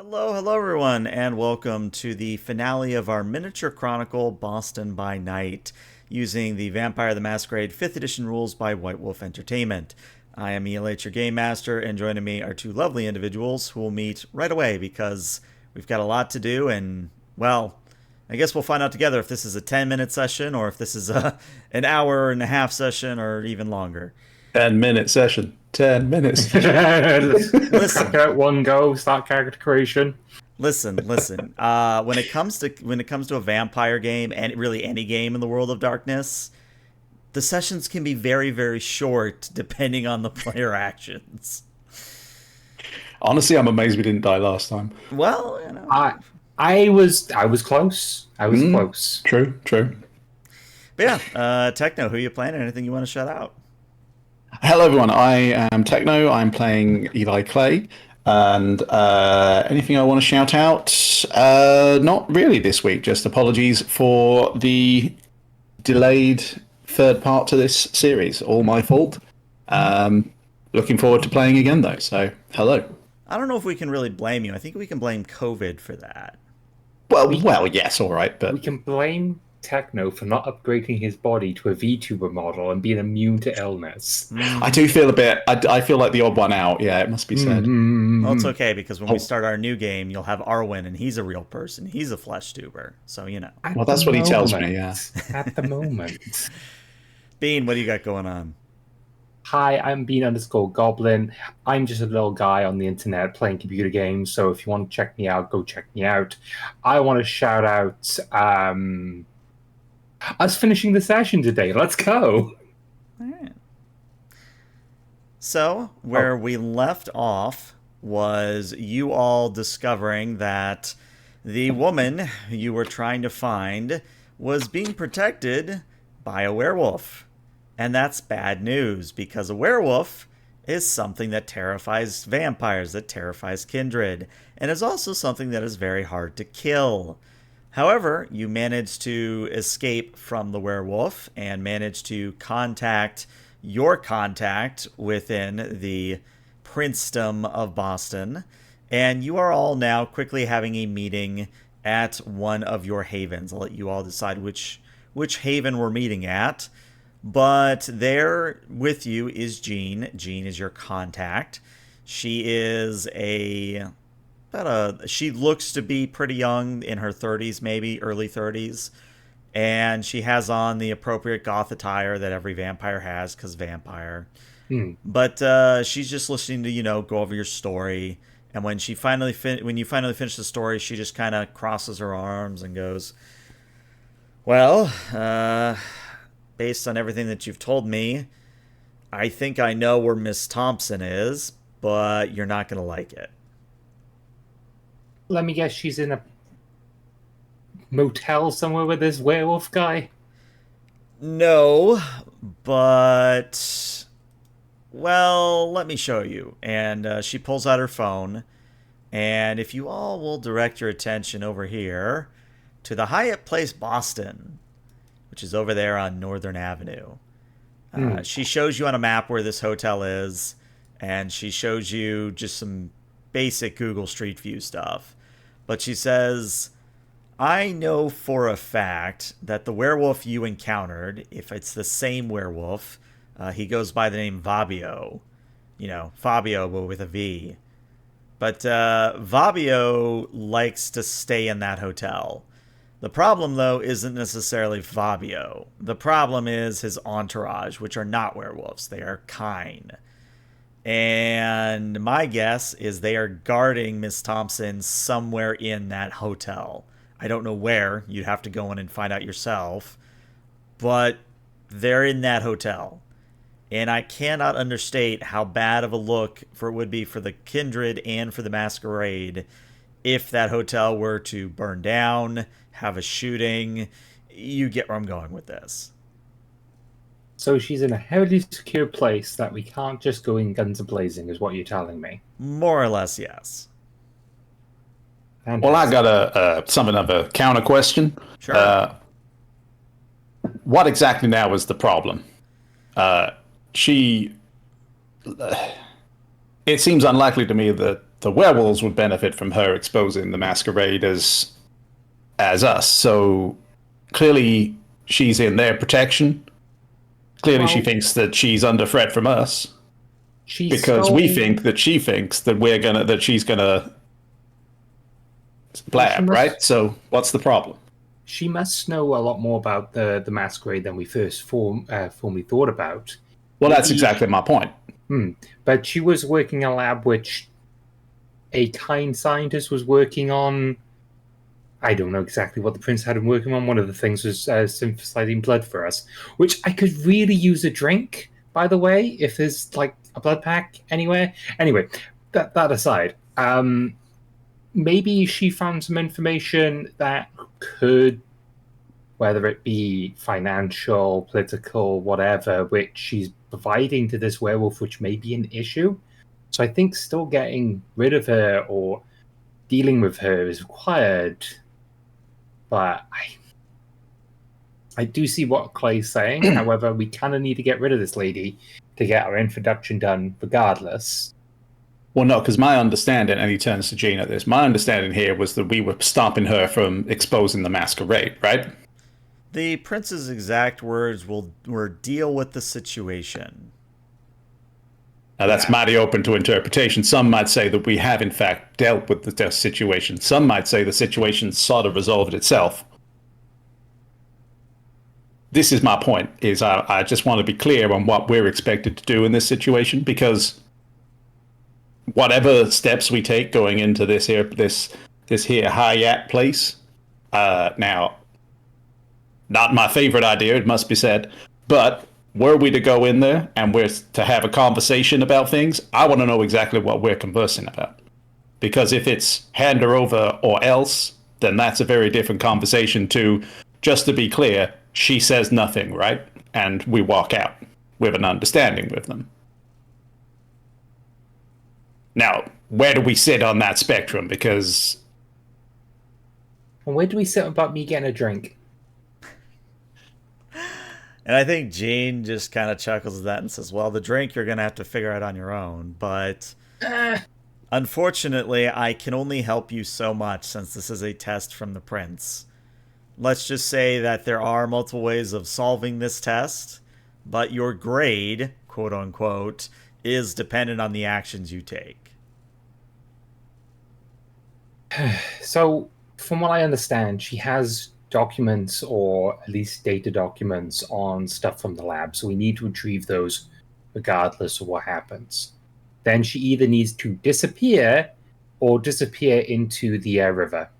Hello everyone, and welcome to the finale of our Miniature Chronicle Boston by Night, using the Vampire the Masquerade 5th edition rules by White Wolf Entertainment. I am ELH, your Game Master, and joining me are two lovely individuals who will meet right away because we've got a lot to do, and, well, I guess we'll find out together if this is a 10-minute session or if this is an hour and a half session or even longer. 10-minute session. 10 minutes. Listen, Crack out one go, start character creation. listen. When it comes to a vampire game and really any game in the world of darkness, the sessions can be very, very short depending on the player actions. Honestly, I'm amazed we didn't die last time. Well, you know. I was close. I was close. True. But yeah, Techno, who you playing? Anything you want to shout out? Hello, everyone. I am Techno. I'm playing Eli Clay. And anything I want to shout out? Not really this week. Just apologies for the delayed third part to this series. All my fault. Looking forward to playing again, though. So, hello. I don't know if we can really blame you. I think we can blame COVID for that. Well, yes, all right, but We can blame Techno for not upgrading his body to a VTuber model and being immune to illness. I do feel a bit. I feel like the odd one out. Yeah, it must be said. Well, it's okay because when we start our new game, you'll have Arwen, and he's a real person. He's a flesh tuber, so you know. Well, that's what he tells me. Yeah. At the moment. Bean, what do you got going on? Hi, I'm Bean_Goblin. I'm just a little guy on the internet playing computer games, so if you want to check me out, go check me out. I want to shout out us finishing the session today. Let's go. All right. So, where we left off was you all discovering that the woman you were trying to find was being protected by a werewolf. And that's bad news, because a werewolf is something that terrifies vampires, that terrifies kindred, and is also something that is very hard to kill. However, you managed to escape from the werewolf and managed to contact your contact within the princedom of Boston, and you are all now quickly having a meeting at one of your havens. I'll let you all decide which haven we're meeting at. But there with you is Jean. Jean is your contact. She is she looks to be pretty young, in her 30s, maybe early 30s. And she has on the appropriate goth attire that every vampire has, because vampire. But she's just listening to, go over your story. And when you finally finish the story, she just kind of crosses her arms and goes, well, based on everything that you've told me, I think I know where Miss Thompson is, but you're not going to like it. Let me guess, she's in a motel somewhere with this werewolf guy? No, but... well, let me show you. And she pulls out her phone, and if you all will direct your attention over here to the Hyatt Place Boston, which is over there on Northern Avenue. She shows you on a map where this hotel is, and she shows you just some basic Google Street View stuff. But she says, I know for a fact that the werewolf you encountered, if it's the same werewolf, he goes by the name Fabio. Fabio, but with a V. But Fabio likes to stay in that hotel. The problem, though, isn't necessarily Fabio. The problem is his entourage, which are not werewolves. They are kine. And my guess is they are guarding Miss Thompson somewhere in that hotel. I don't know where. You'd have to go in and find out yourself. But they're in that hotel. And I cannot understate how bad of a look it would be for the kindred and for the masquerade if that hotel were to burn down, have a shooting. You get where I'm going with this. So she's in a heavily secure place that we can't just go in guns a-blazing, is what you're telling me. More or less, yes. Fantastic. Well, I got something of a counter question. Sure. What exactly now is the problem? It seems unlikely to me that the werewolves would benefit from her exposing the Masquerade as us. So clearly she's in their protection. Clearly she Well, thinks that she's under threat from us she's because we so think that she thinks that she's gonna well. She blab, must right? So what's the problem? she must know a lot more about the masquerade than we first formally thought about. Well, that's Maybe, exactly my point. but she was working in a lab which a kind scientist was working on. I don't know exactly what the prince had him working on. One of the things was synthesizing blood for us, which I could really use a drink, by the way, if there's like a blood pack anywhere. Anyway, that aside, maybe she found some information that could, whether it be financial, political, whatever, which she's providing to this werewolf, which may be an issue. So I think still getting rid of her or dealing with her is required. But I do see what Clay's saying. However, we kind of need to get rid of this lady to get our introduction done regardless. Well, no, because my understanding, and he turns to Jean at this, my understanding here was that we were stopping her from exposing the Masquerade, right? The prince's exact words were deal with the situation. Now, that's mighty open to interpretation. Some might say that we have, in fact, dealt with the situation. Some might say the situation sort of resolved itself. This is my point, is I just want to be clear on what we're expected to do in this situation, because whatever steps we take going into this here Hayat place, now, not my favorite idea, it must be said, but were we to go in there and we're to have a conversation about things, I want to know exactly what we're conversing about. Because if it's hand her over or else, then that's a very different conversation to, just to be clear, she says nothing, right? And we walk out with an understanding with them. Now, where do we sit on that spectrum? Because... And where do we sit about me getting a drink? And I think Jean just kind of chuckles at that and says, well, the drink you're going to have to figure out on your own. But unfortunately, I can only help you so much since this is a test from the prince. Let's just say that there are multiple ways of solving this test, but your grade, quote unquote, is dependent on the actions you take. So, from what I understand, she has documents, or at least data documents, on stuff from the lab. So we need to retrieve those regardless of what happens. Then she either needs to disappear or disappear into the river.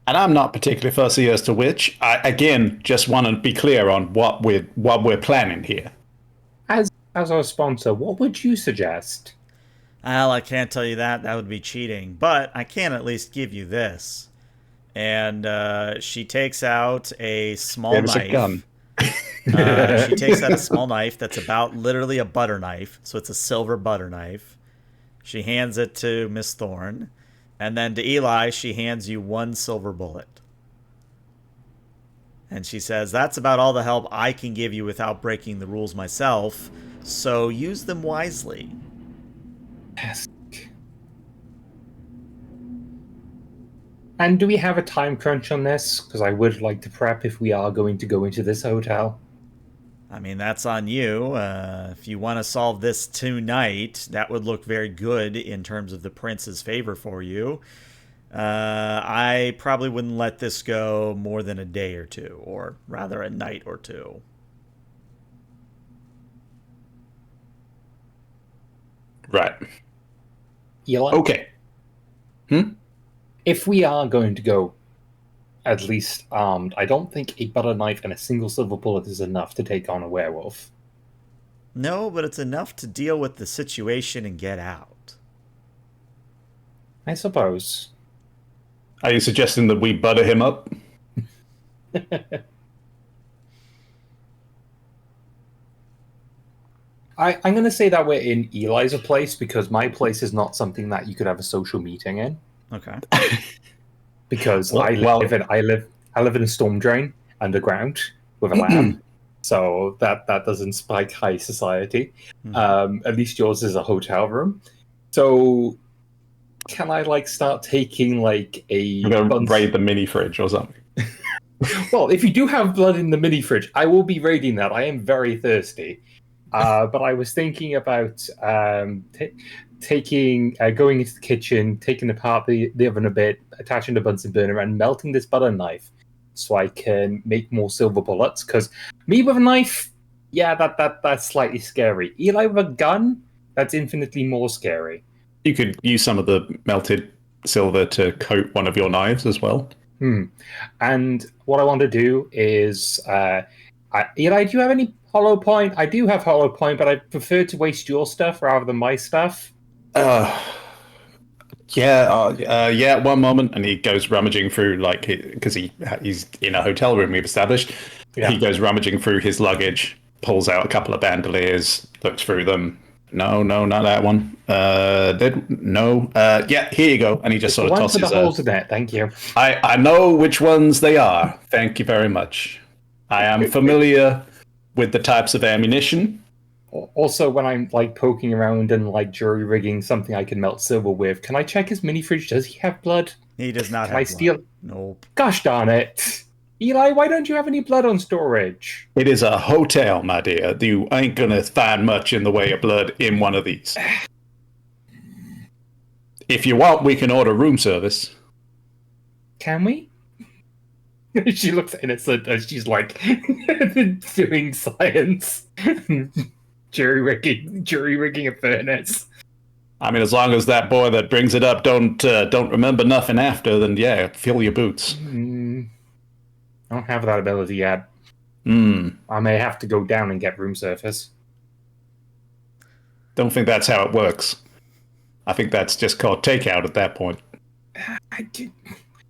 And I'm not particularly fussy as to which. I, again, just want to be clear on what we're planning here. As our sponsor, what would you suggest? Well, I can't tell you that. That would be cheating. But I can at least give you this. And she takes out a small There's knife. a gun. She takes out a small knife that's about literally a butter knife. So it's a silver butter knife. She hands it to Miss Thorne. And then to Eli, she hands you one silver bullet. And she says, that's about all the help I can give you without breaking the rules myself. So use them wisely. Yes. And do we have a time crunch on this? Because I would like to prep if we are going to go into this hotel. I mean, that's on you. If you want to solve this tonight, that would look very good in terms of the prince's favor for you. I probably wouldn't let this go more than a day or two, or rather a night or two. Right. Eli? Okay. If we are going to go at least armed, I don't think a butter knife and a single silver bullet is enough to take on a werewolf. No, but it's enough to deal with the situation and get out. I suppose. Are you suggesting that we butter him up? I'm going to say that we're in Eli's place because my place is not something that you could have a social meeting in. Okay. Because Well- I live in a storm drain underground with a lab. so that doesn't spike high society. At least yours is a hotel room. So can I like start taking like a I'm going to bunch? raid the mini fridge or something. Well, if you do have blood in the mini fridge, I will be raiding that. I am very thirsty. But I was thinking about going into the kitchen, taking apart the oven a bit, attaching the Bunsen burner, and melting this butter knife so I can make more silver bullets. Because me with a knife, yeah, that's slightly scary. Eli with a gun, that's infinitely more scary. You could use some of the melted silver to coat one of your knives as well. And what I want to do is, Eli, do you have any hollow point? I do have hollow point, but I prefer to waste your stuff rather than my stuff. Yeah. One moment, and he goes rummaging through, like, because he's in a hotel room we've established. Yeah. He goes rummaging through his luggage, pulls out a couple of bandoliers, looks through them. No, not that one. Yeah, here you go. And he just sort of One tosses for the holes in that. Thank you. I know which ones they are. Thank you very much. I am familiar with the types of ammunition. Also, when I'm like poking around and like jury rigging something I can melt silver with, can I check his mini fridge? Does he have blood? He does not Can have I blood. steal? Nope. Gosh darn it. Eli, why don't you have any blood on storage? It is a hotel, my dear. You ain't gonna find much in the way of blood in one of these. If you want, we can order room service. Can we? She looks innocent as she's like doing science. jury rigging a furnace. I mean, as long as that boy that brings it up don't remember nothing after, then yeah, fill your boots. I don't have that ability yet. I may have to go down and get room service. Don't think that's how it works. I think that's just called takeout at that point.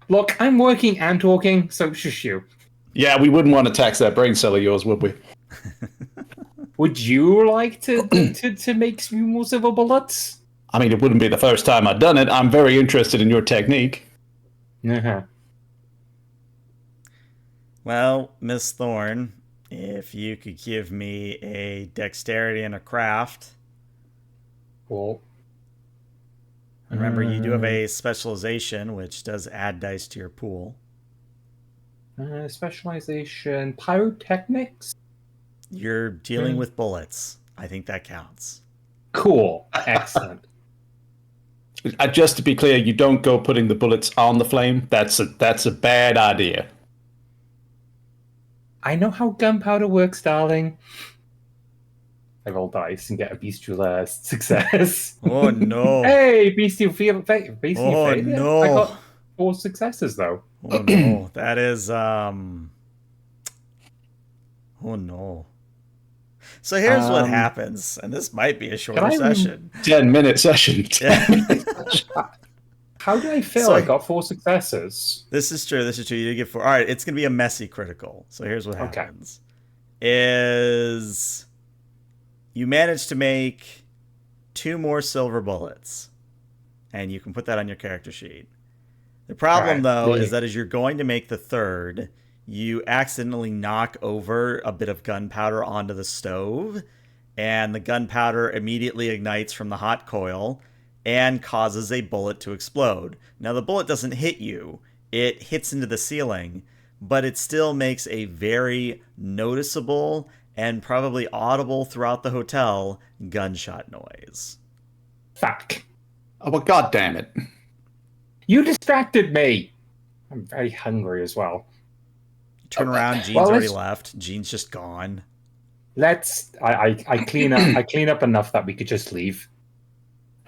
Look, I'm working and talking, so shush you. Yeah, we wouldn't want to tax that brain cell of yours, would we? Would you like to make some more silver bullets? I mean, it wouldn't be the first time I've done it. I'm very interested in your technique. Uh-huh. Well, Miss Thorne, if you could give me a dexterity and a craft. Cool. Remember, you do have a specialization, which does add dice to your pool. Specialization, pyrotechnics? You're dealing with bullets. I think that counts. Cool. Excellent. Just to be clear, you don't go putting the bullets on the flame. That's a bad idea. I know how gunpowder works, darling. I roll dice and get a bestial success. Oh, no. Hey, bestial failure. Oh, no. I got 4 successes, though. Oh, no. That is, Oh, no. So here's what happens, and this might be a shorter session. 10-minute session. How did I fail? So- I got 4 successes. This is true. You did get 4. All right, it's going to be a messy critical. So here's what Okay. happens. Is you manage to make 2 more silver bullets, and you can put that on your character sheet. The problem, Right. though, is that as you're going to make the 3rd, you accidentally knock over a bit of gunpowder onto the stove, and the gunpowder immediately ignites from the hot coil and causes a bullet to explode. Now, the bullet doesn't hit you. It hits into the ceiling, but it still makes a very noticeable and probably audible throughout the hotel gunshot noise. Fuck. Oh, well, God damn it. You distracted me. I'm very hungry as well. Turn around, Jean's Well, already left. Jean's just gone. I clean up. I clean up enough that we could just leave.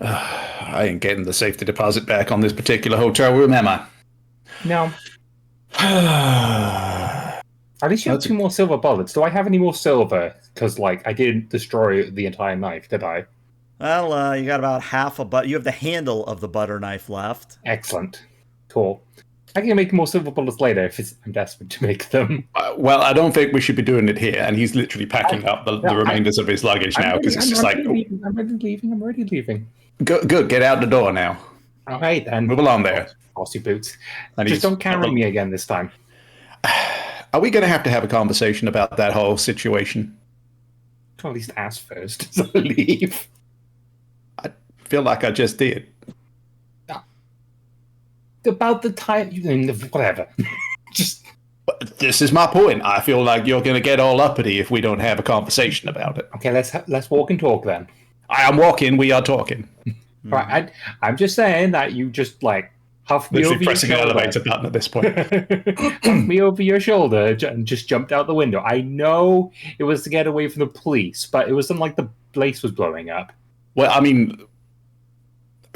I ain't getting the safety deposit back on this particular hotel room, am I? No. At least you have 2 more silver bullets. Do I have any more silver? Because, like, I didn't destroy the entire knife, did I? Well, you got about half a butter. You have the handle of the butter knife left. Excellent. Cool. I can make more silver bullets later if I'm desperate to make them. Well, I don't think we should be doing it here. And he's literally packing up the remainders of his luggage now because it's just I'm already leaving. Good. Get out the door now. All right, then. Move along there. Bossy boots. And Just don't carry me again this time. Are we going to have a conversation about that whole situation? Can at least ask first as I leave. I feel like I just did. About the time, whatever. Just But this is my point. I feel like you're going to get all uppity if we don't have a conversation about it. okay. Let's walk and talk then. I am walking. We are talking. Right. I'm just saying that you just like huffed me Literally over your pressing an shoulder. elevator button at this point. Huffed me over your shoulder and just jumped out the window. I know it was to get away from the police, but it wasn't like the place was blowing up. Well, I mean,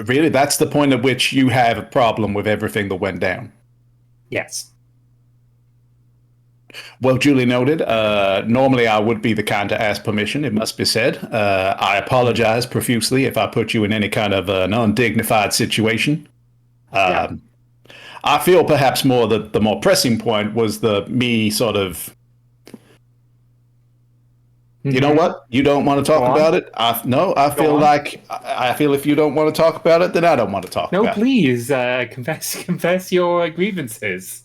really, that's the point at which you have a problem with everything that went down. Yes. Well, duly noted. Normally, I would be the kind to ask permission, it must be said. I apologize profusely if I put you in any kind of an undignified situation. Yeah. I feel perhaps more that the more pressing point was me sort of, you know what? You don't want to talk about it? I feel if you don't want to talk about it, then I don't want to talk about it. No, please, confess your grievances.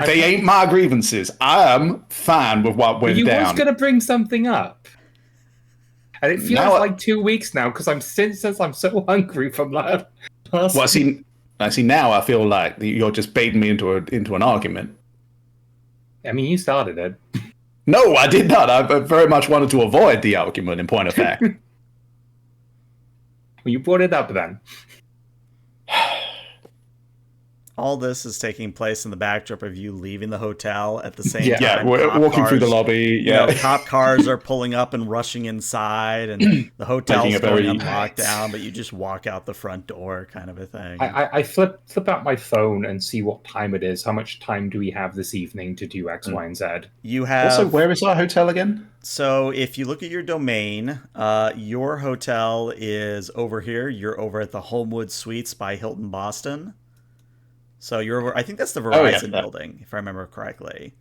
They ain't my grievances. I am fine with what went You down. was going to bring something up. And it feels Now like 2 weeks now because I'm so hungry from last Well, see, now I feel like you're just baiting me into an argument. I mean, you started it. No, I did not. I very much wanted to avoid the argument, in point of fact. Well, you brought it up then. All this is taking place in the backdrop of you leaving the hotel at the same time. Yeah, we're walking through the lobby. Yeah, cop cars are pulling up and rushing inside, and the hotel's going on lockdown, but you just walk out the front door, kind of a thing. I flip out my phone and see what time it is. How much time do we have this evening to do X, Y, and Z? You have. Also, where is our hotel again? So, if you look at your domain, your hotel is over here. You're over at the Homewood Suites by Hilton Boston. So you're over, I think that's the Verizon building, if I remember correctly.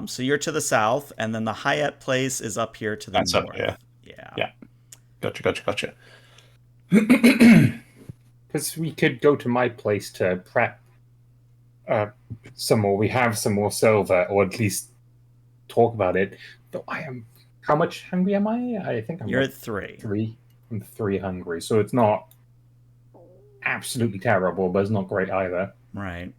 So you're to the south, and then the Hyatt place is up here to the north. Up here. Yeah. Gotcha. Because we could go to my place to prep some more. We have some more silver, or at least talk about it. Though I am... How much hungry am I? I think I'm... You're at 3. 3? I'm 3 hungry, so it's not absolutely terrible, but it's not great either. Right.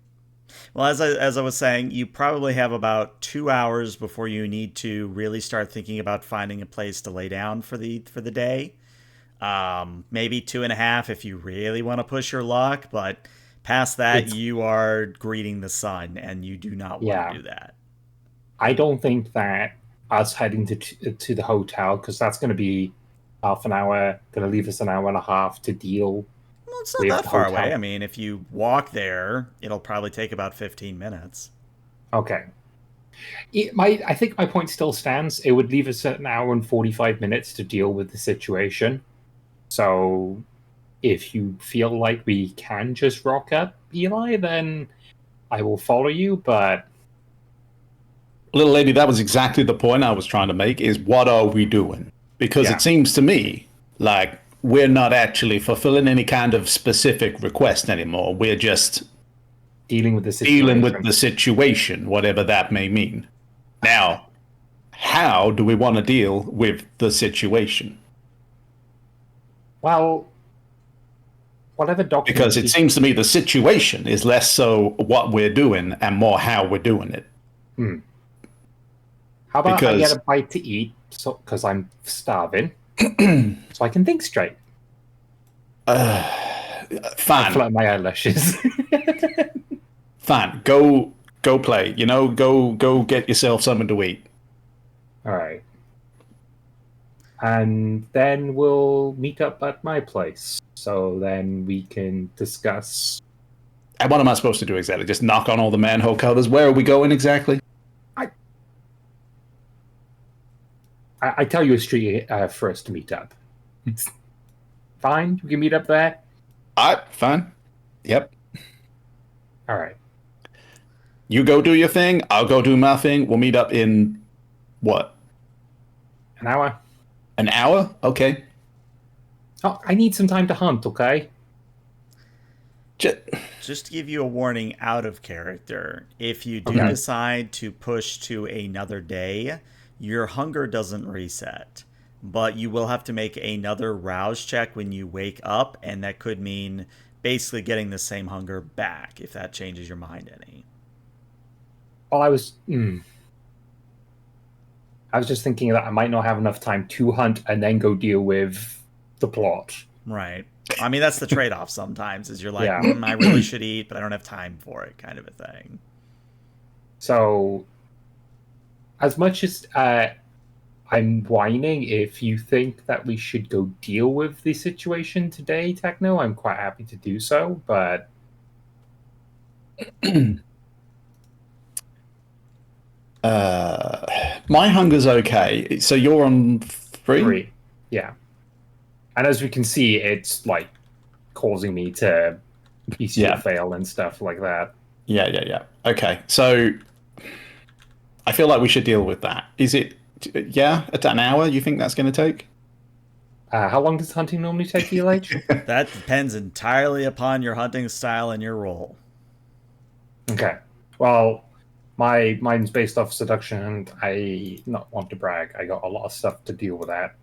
Well, as I was saying, you probably have about 2 hours before you need to really start thinking about finding a place to lay down for the day. Maybe 2.5 if you really want to push your luck, but past that, you are greeting the sun, and you do not want to do that. I don't think that us heading to the hotel, because that's going to be half an hour, going to leave us an hour and a half to deal. Well, it's not that far away. I mean, if you walk there, it'll probably take about 15 minutes. Okay. I think my point still stands. It would leave us an hour and 45 minutes to deal with the situation. So if you feel like we can just rock up, Eli, then I will follow you, but... Little lady, that was exactly the point I was trying to make, is what are we doing? Because it seems to me like we're not actually fulfilling any kind of specific request anymore. We're just dealing with the situation. Whatever that may mean. Now, how do we want to deal with the situation? Well, whatever document... Because it seems to me the situation is less so what we're doing and more how we're doing it. How about I get a bite to eat, because I'm starving, so I can think straight? Fine. I flutter my eyelashes. Fine. Go play. Go get yourself something to eat. All right. And then we'll meet up at my place. So then we can discuss... And what am I supposed to do exactly? Just knock on all the manhole covers? Where are we going exactly? I tell you a street for us to meet up. Fine? We can meet up there? All right, fine. Yep. All right. You go do your thing. I'll go do my thing. We'll meet up in, what? An hour. An hour? Okay. Oh, I need some time to hunt, okay? J- Just to give you a warning out of character, if you do Okay. decide to push to another day, your hunger doesn't reset. But you will have to make another rouse check when you wake up, and that could mean basically getting the same hunger back if that changes your mind any. Well, I was just thinking that I might not have enough time to hunt and then go deal with the plot. Right. I mean, that's the trade off sometimes, is you're like, Yeah. I really should eat, but I don't have time for it, kind of a thing. So, as much as I'm whining, if you think that we should go deal with the situation today, Techno, I'm quite happy to do so. But my hunger's okay. So you're on 3? three, yeah. And as we can see, it's like causing me to bestial Yeah. fail and stuff like that. Yeah. Okay. So I feel like we should deal with that. Is it, yeah, at an hour you think that's going to take? How long does hunting normally take, ELH? That depends entirely upon your hunting style and your role. Okay. Well, mine's based off seduction, and I not want to brag. I got a lot of stuff to deal with that.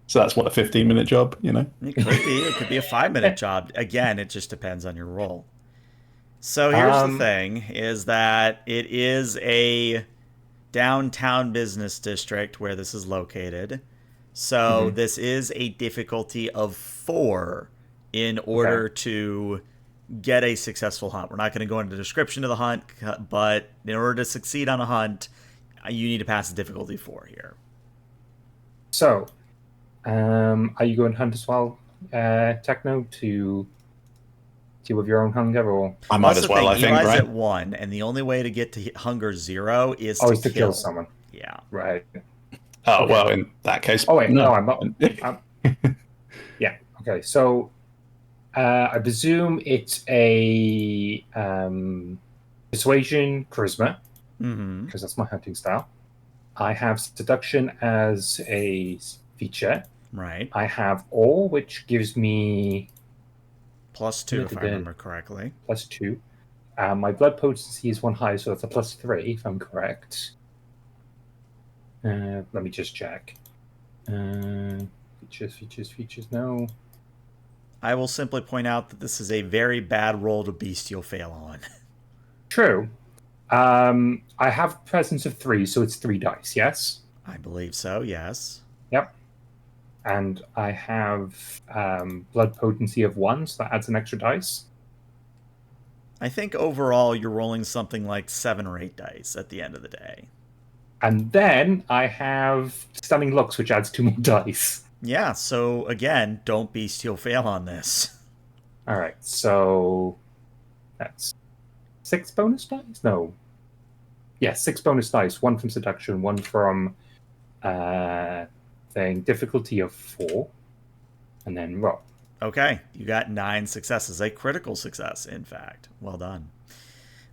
So that's what, a 15-minute job, you know? It could be. It could be a 5 minute job. Again, it just depends on your role. So here's the Um. thing is that it is a downtown business district where this is located. So Mhm. this is a difficulty of 4 in Okay. order to get a successful hunt. We're not going to go into the description of the hunt, but in order to succeed on a hunt, you need to pass the difficulty 4 here. So, are you going to hunt as well, Techno, to deal with your own hunger, or I Well, might that's as the well, thing. I think, Eli's at right? 1, and the only way to get to hunger 0 is to always to kill kill. someone? Yeah. Right. Oh, Okay. well, in that case, Oh wait, no, no. I'm not. I'm, yeah. Okay. So, I presume it's a persuasion charisma Mm-hmm. because that's my hunting style. I have seduction as a feature. Right. I have awe, which gives me +2, if I remember correctly. +2. My blood potency is 1 high, so that's a +3, if I'm correct. Let me just check. Features. No. I will simply point out that this is a very bad roll to bestial fail on. True. I have presence of 3, so it's 3 dice. Yes. I believe so, yes. Yep. And I have blood potency of 1, so that adds an extra dice. I think overall you're rolling something like 7 or 8 dice at the end of the day. And then I have stunning looks, which adds 2 more dice. Yeah, so again, don't bestial fail on this. All right, so that's 6 bonus dice. No, yeah, 6 bonus dice. 1 from seduction, 1 from thing. Difficulty of 4, and then roll. Okay, you got 9 successes, a critical success, in fact. Well done.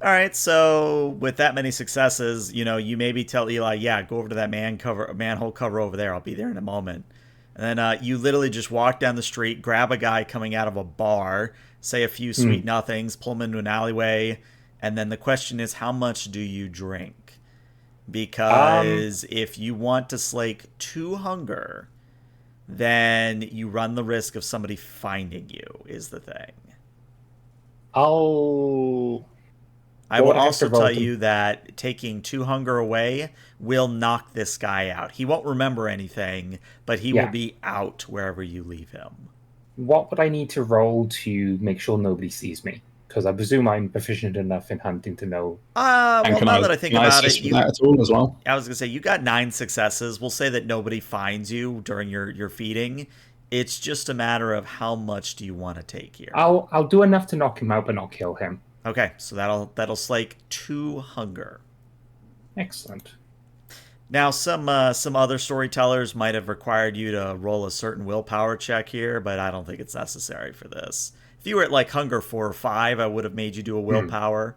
All right, so with that many successes, you maybe tell Eli, yeah, go over to that manhole cover over there. I'll be there in a moment. And then you literally just walk down the street, grab a guy coming out of a bar, say a few sweet nothings, pull him into an alleyway, and then the question is, how much do you drink? Um, Because if you want to slake 2 hunger, then you run the risk of somebody finding you, is the thing. I'll. I What will would I have to also roll tell to? you that taking 2 hunger away will knock this guy out. He won't remember anything, but he will Yeah. be out wherever you leave him. What would I need to roll to make sure nobody sees me? Because I presume I'm proficient enough in hunting to know. And Well, now that I think can I about it, assist with that at all as well? I was gonna say you got 9 successes. We'll say that nobody finds you during your feeding. It's just a matter of how much do you want to take here. I'll do enough to knock him out, but not kill him. Okay, so that'll slake 2 hunger. Excellent. Now, some other storytellers might have required you to roll a certain willpower check here, but I don't think it's necessary for this. If you were at like hunger 4 or 5, I would have made you do a willpower.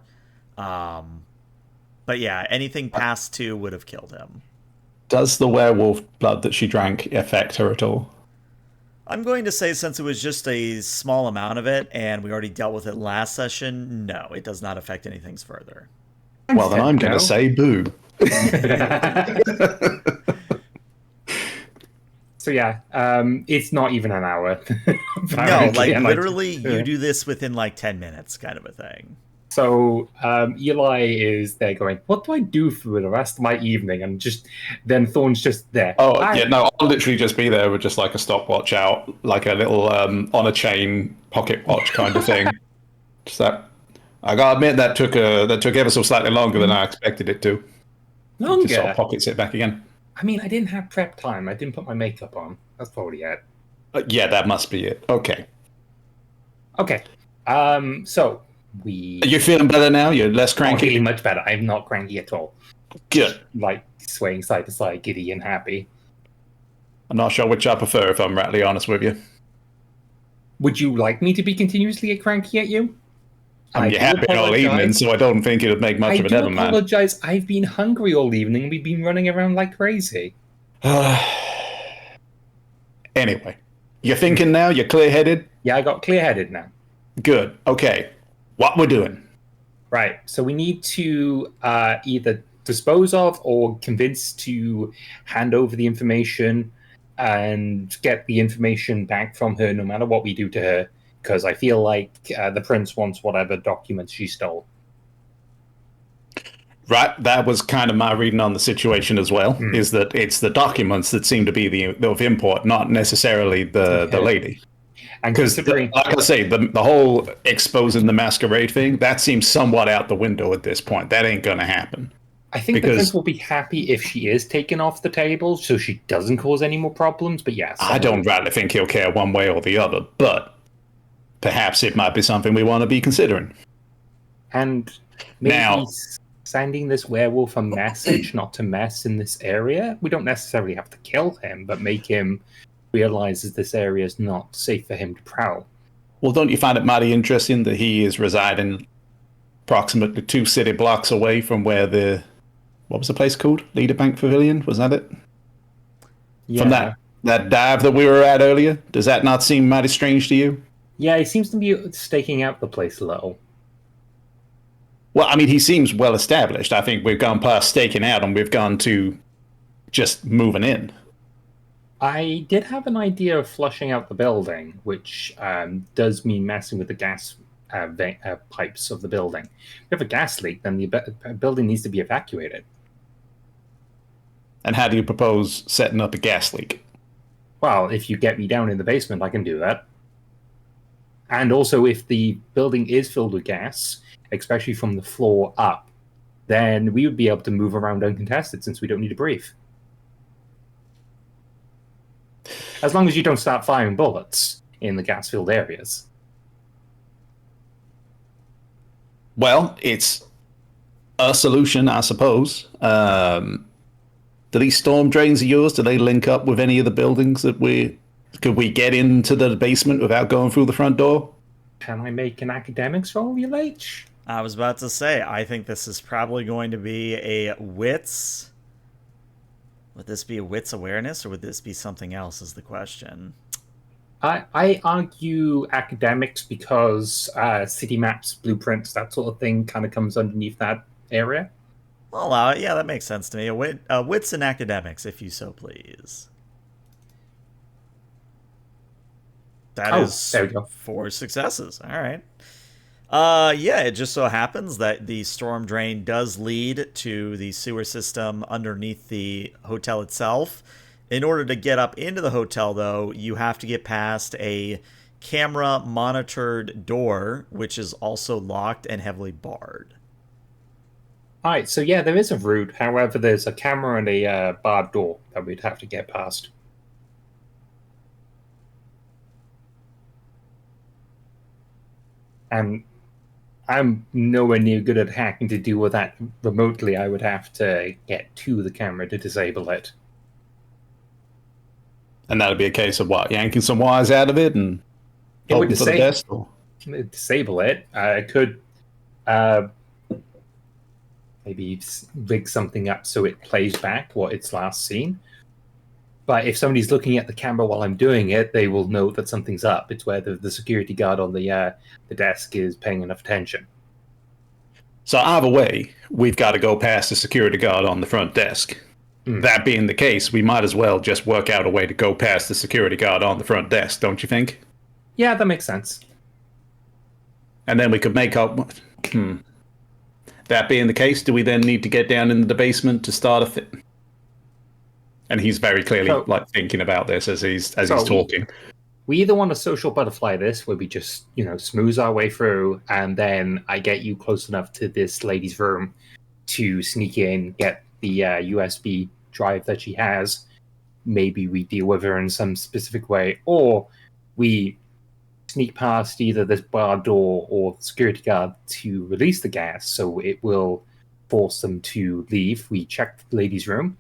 But yeah, anything past 2 would have killed him. Does the werewolf blood that she drank affect her at all? I'm going to say since it was just a small amount of it and we already dealt with it last session, no, it does not affect anything further. Well, then I'm going to say boo. So yeah, it's not even an hour. No, apparently, like and literally you do this within like 10 minutes kind of a thing. So Eli is there going, what do I do for the rest of my evening? And just then Thorn's just there. Oh, yeah, no, I'll literally just be there with just like a stopwatch out, like a little on a chain pocket watch kind of thing. Just that. I gotta admit that took ever so slightly longer than I expected it to. Just sort Longer. of pockets it back again. I mean, I didn't have prep time. I didn't put my makeup on. That's probably it. Yeah, that must be it. Okay. Okay. So we. Are you feeling better now? You're less I'm cranky? feeling much better. I'm not cranky at all. Good. Like swaying side to side, giddy and happy. I'm not sure which I prefer, if I'm rightly honest with you. Would you like me to be continuously cranky at you? You have been all evening, so I don't think it would make much of a I do difference, man. apologize. I've been hungry all evening and we've been running around like crazy. Anyway, you're thinking now? You're clear-headed? Yeah, I got clear-headed now. Good. Okay. What we're doing? Right. So we need to either dispose of or convince to hand over the information and get the information back from her no matter what we do to her, because I feel like the prince wants whatever documents she stole. Right, that was kind of my reading on the situation as well, is that it's the documents that seem to be of import, not necessarily the lady. Because, like I say, the whole exposing the masquerade thing, that seems somewhat out the window at this point. That ain't going to happen. I think the prince will be happy if she is taken off the table so she doesn't cause any more problems, but yes. I don't really think he'll care one way or the other, but perhaps it might be something we want to be considering. And maybe sending this werewolf a message not to mess in this area. We don't necessarily have to kill him, but make him realize that this area is not safe for him to prowl. Well, don't you find it mighty interesting that he is residing approximately 2 city blocks away from where what was the place called? Leader Bank Pavilion? Was that it? Yeah. From that dive that we were at earlier? Does that not seem mighty strange to you? Yeah, he seems to be staking out the place a little. Well, I mean, he seems well established. I think we've gone past staking out and we've gone to just moving in. I did have an idea of flushing out the building, which does mean messing with the gas pipes of the building. If you have a gas leak, then the building needs to be evacuated. And how do you propose setting up a gas leak? Well, if you get me down in the basement, I can do that. And also, if the building is filled with gas, especially from the floor up, then we would be able to move around uncontested since we don't need to breathe. As long as you don't start firing bullets in the gas-filled areas. Well, it's a solution, I suppose. Do these storm drains of yours, do they link up with any of the buildings that could we get into the basement without going through the front door? Can I make an academics roll, ULH? I was about to say, I think this is probably going to be a wits. Would this be a wits awareness, or would this be something else is the question. I argue academics because city maps, blueprints, that sort of thing kind of comes underneath that area. I'll allow it. Yeah, that makes sense to me. Wits and academics, if you so please. That is there we go. 4 successes. All right. Yeah, it just so happens that the storm drain does lead to the sewer system underneath the hotel itself. In order to get up into the hotel, though, you have to get past a camera-monitored door, which is also locked and heavily barred. All right, so yeah, there is a route. However, there's a camera and a barred door that we'd have to get past. And I'm nowhere near good at hacking to deal with that remotely. I would have to get to the camera to disable it. And that would be a case of what? Yanking some wires out of it and hoping for the best? Disable it. I could maybe rig something up so it plays back what it's last seen. But if somebody's looking at the camera while I'm doing it, they will know that something's up. It's whether the security guard on the desk is paying enough attention. So either way, we've got to go past the security guard on the front desk. That being the case, we might as well just work out a way to go past the security guard on the front desk, don't you think? Yeah, that makes sense. And then we could make up. That being the case, do we then need to get down into the basement to start a thing? And he's very clearly thinking about this as he's talking. We either want to social butterfly this, where we just smooth our way through, and then I get you close enough to this lady's room to sneak in, get the USB drive that she has. Maybe we deal with her in some specific way, or we sneak past either this bar door or the security guard to release the gas, so it will force them to leave. We check the lady's room.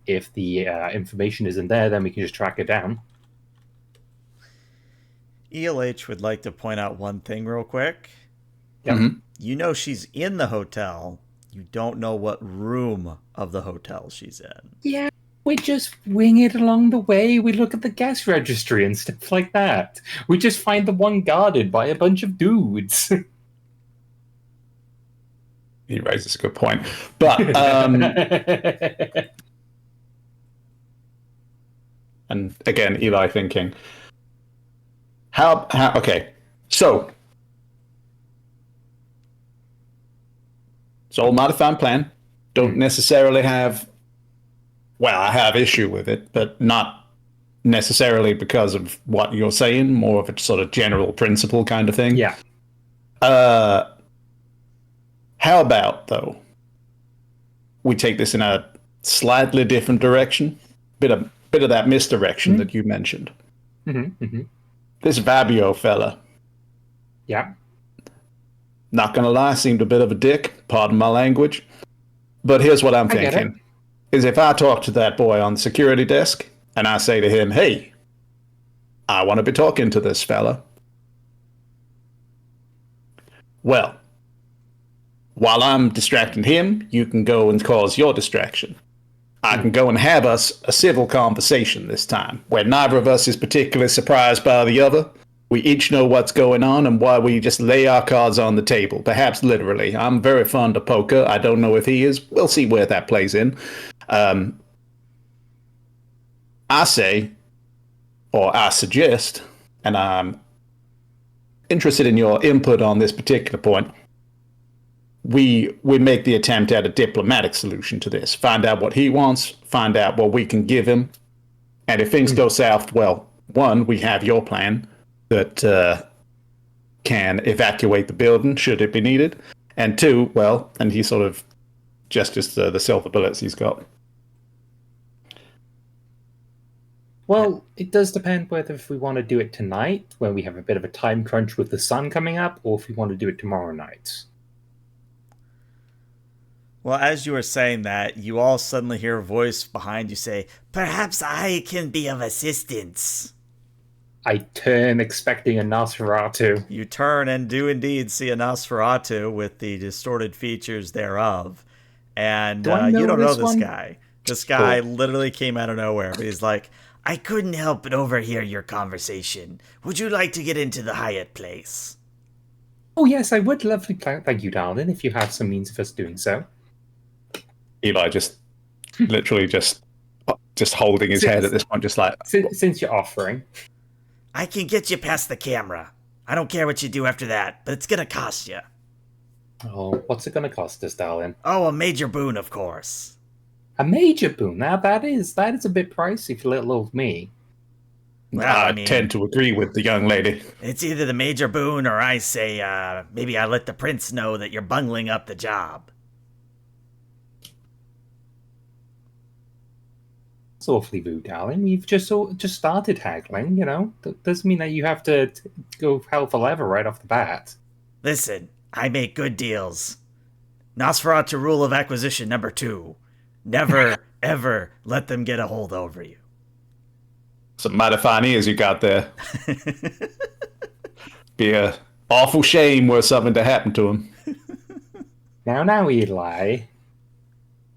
If the information isn't there, then we can just track it down. ELH would like to point out one thing real quick. Yep. You know she's in the hotel. You don't know what room of the hotel she's in. Yeah, we just wing it along the way. We look at the gas registry and stuff like that. We just find the one guarded by a bunch of dudes. He raises a good point. But, and again, Eli thinking, okay, so it's all modified plan. Don't necessarily have, well, I have issue with it, but not necessarily because of what you're saying, more of a sort of general principle kind of thing. Yeah. How about, though, we take this in a slightly different direction? Bit of that misdirection that you mentioned. This Fabio fella. Yeah. Not gonna lie, seemed a bit of a dick, pardon my language. But here's what I'm thinking. Is if I talk to that boy on the security desk, and I say to him, hey, I want to be talking to this fella. Well, while I'm distracting him, you can go and cause your distraction. I can go and have us a civil conversation this time, where neither of us is particularly surprised by the other. We each know what's going on and why we just lay our cards on the table, perhaps literally. I'm very fond of poker. I don't know if he is. We'll see where that plays in. I say, or I suggest, and I'm interested in your input on this particular point, we make the attempt at a diplomatic solution to this. Find out what he wants, find out what we can give him. And if things go south, well, one, we have your plan that can evacuate the building should it be needed. And two, well, and he sort of gestures to the silver bullets he's got. Well, it does depend whether if we want to do it tonight, when we have a bit of a time crunch with the sun coming up, or if we want to do it tomorrow night. Well, as you were saying that, you all suddenly hear a voice behind you say, "Perhaps I can be of assistance." I turn expecting a Nosferatu. You turn and do indeed see a Nosferatu with the distorted features thereof. And you don't know this guy. This guy literally came out of nowhere. But he's like, "I couldn't help but overhear your conversation. Would you like to get into the Hyatt place?" Oh, yes, I would love to. Thank you, darling, if you have some means of us doing so. Eli just literally just holding his head at this point, just like... Since you're offering. "I can get you past the camera. I don't care what you do after that, but it's going to cost you." Oh, what's it going to cost us, darling? "Oh, a major boon, of course." A major boon? Now, that is a bit pricey for little old me. Well, I tend to agree with the young lady. It's either the major boon or I say, maybe I let the prince know that you're bungling up the job. It's awfully rude, darling. We've just started haggling, That doesn't mean that you have to go hell for leather right off the bat. Listen, I make good deals. Nosferatu rule of acquisition number 2. Never, ever let them get a hold over you. Some mighty fine ears you got there. Be a awful shame were something to happen to him. Now, Eli.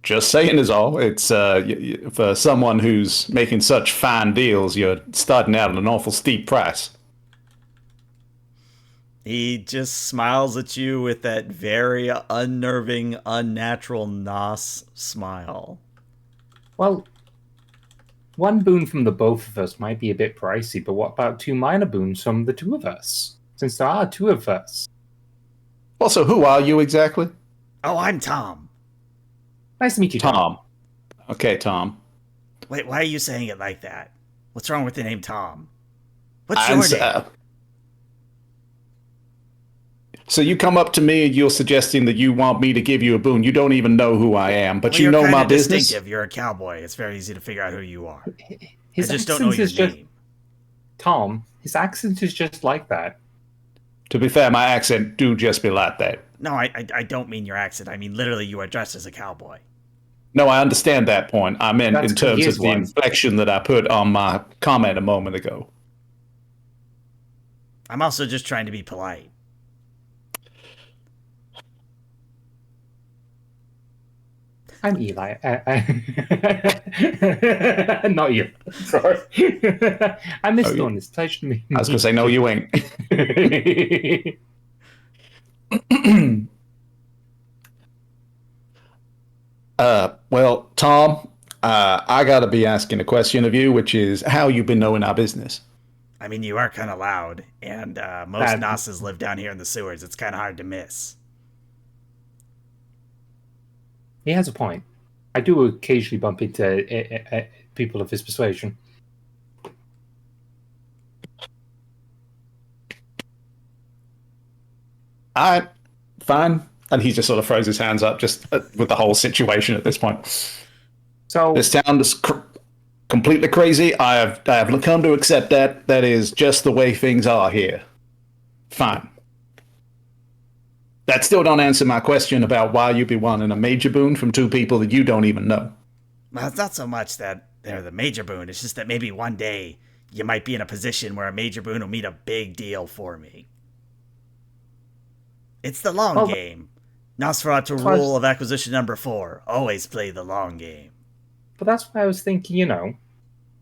Just saying is all. It's for someone who's making such fine deals, you're starting out at an awful steep price. He just smiles at you with that very unnerving, unnatural Nos smile. Well, one boon from the both of us might be a bit pricey, but what about 2 minor boons from the 2 of us? Since there are 2 of us. Also, who are you exactly? Oh, I'm Tom. Nice to meet you, Tom. Tom. Okay, Tom. Wait, why are you saying it like that? What's wrong with the name Tom? What's your name? So you come up to me and you're suggesting that you want me to give you a boon. You don't even know who I am, but Well, you know my kinda business. distinctive. You're a cowboy. It's very easy to figure out who you are. His I just don't know accent your is just name. Tom. His accent is just like that. To be fair, my accent do just be like that. No, I don't mean your accent. I mean literally you are dressed as a cowboy. No, I understand that point. I meant That's in terms of his the one. inflection that I put on my comment a moment ago. I'm also just trying to be polite. I'm Eli. Not you. Sorry. I'm Mr. yeah. Honest. Pleasure to meet you. I was going to say, no, you ain't. Well, Tom, I got to be asking a question of you, which is how you been knowing our business? I mean, you are kind of loud, and most Nosses live down here in the sewers. It's kind of hard to miss. He has a point. I do occasionally bump into people of his persuasion. All right, fine. And he just sort of throws his hands up, just with the whole situation at this point. So this town is completely crazy. I have come to accept that. That is just the way things are here. Fine. That still don't answer my question about why you'd be wanting a major boon from 2 people that you don't even know. Well, it's not so much that they're the major boon. It's just that maybe one day you might be in a position where a major boon will mean a big deal for me. It's the long game. Nosferatu rule of acquisition number 4. Always play the long game. But that's why I was thinking,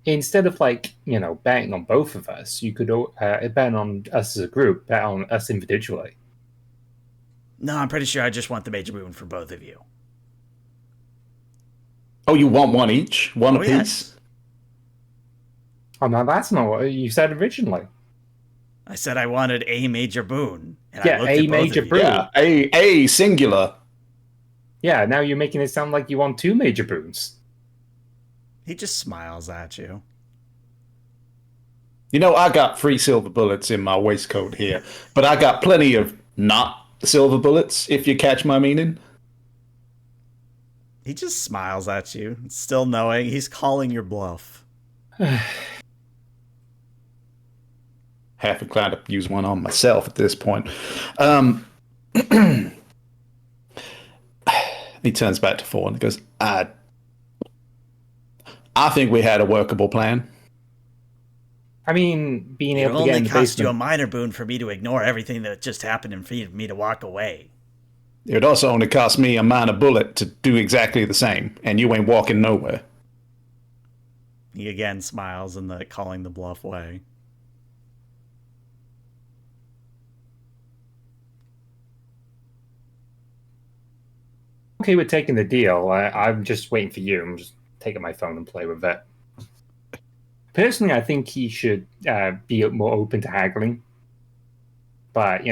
instead of betting on both of us, you could bet on us as a group, bet on us individually. No, I'm pretty sure I just want the major boon for both of you. Oh, you want one each? One apiece? Yes. Oh, no, that's not what you said originally. I said I wanted a major boon. And yeah, a major boon. Yeah, a singular. Yeah, now you're making it sound like you want 2 major boons. He just smiles at you. I got 3 silver bullets in my waistcoat here, but I got plenty of not silver bullets, if you catch my meaning. He just smiles at you, still knowing he's calling your bluff. Half inclined to use one on myself at this point. He turns back to 4 and goes, I think we had a workable plan. I mean, being It able to get in the basement... only cost you a minor boon for me to ignore everything that just happened and for me to walk away. It would also only cost me a minor bullet to do exactly the same, and you ain't walking nowhere. He again smiles in the calling the bluff way. Okay with taking the deal. I'm just waiting for you. I'm just taking my phone and play with it. Personally, I think he should be more open to haggling. But,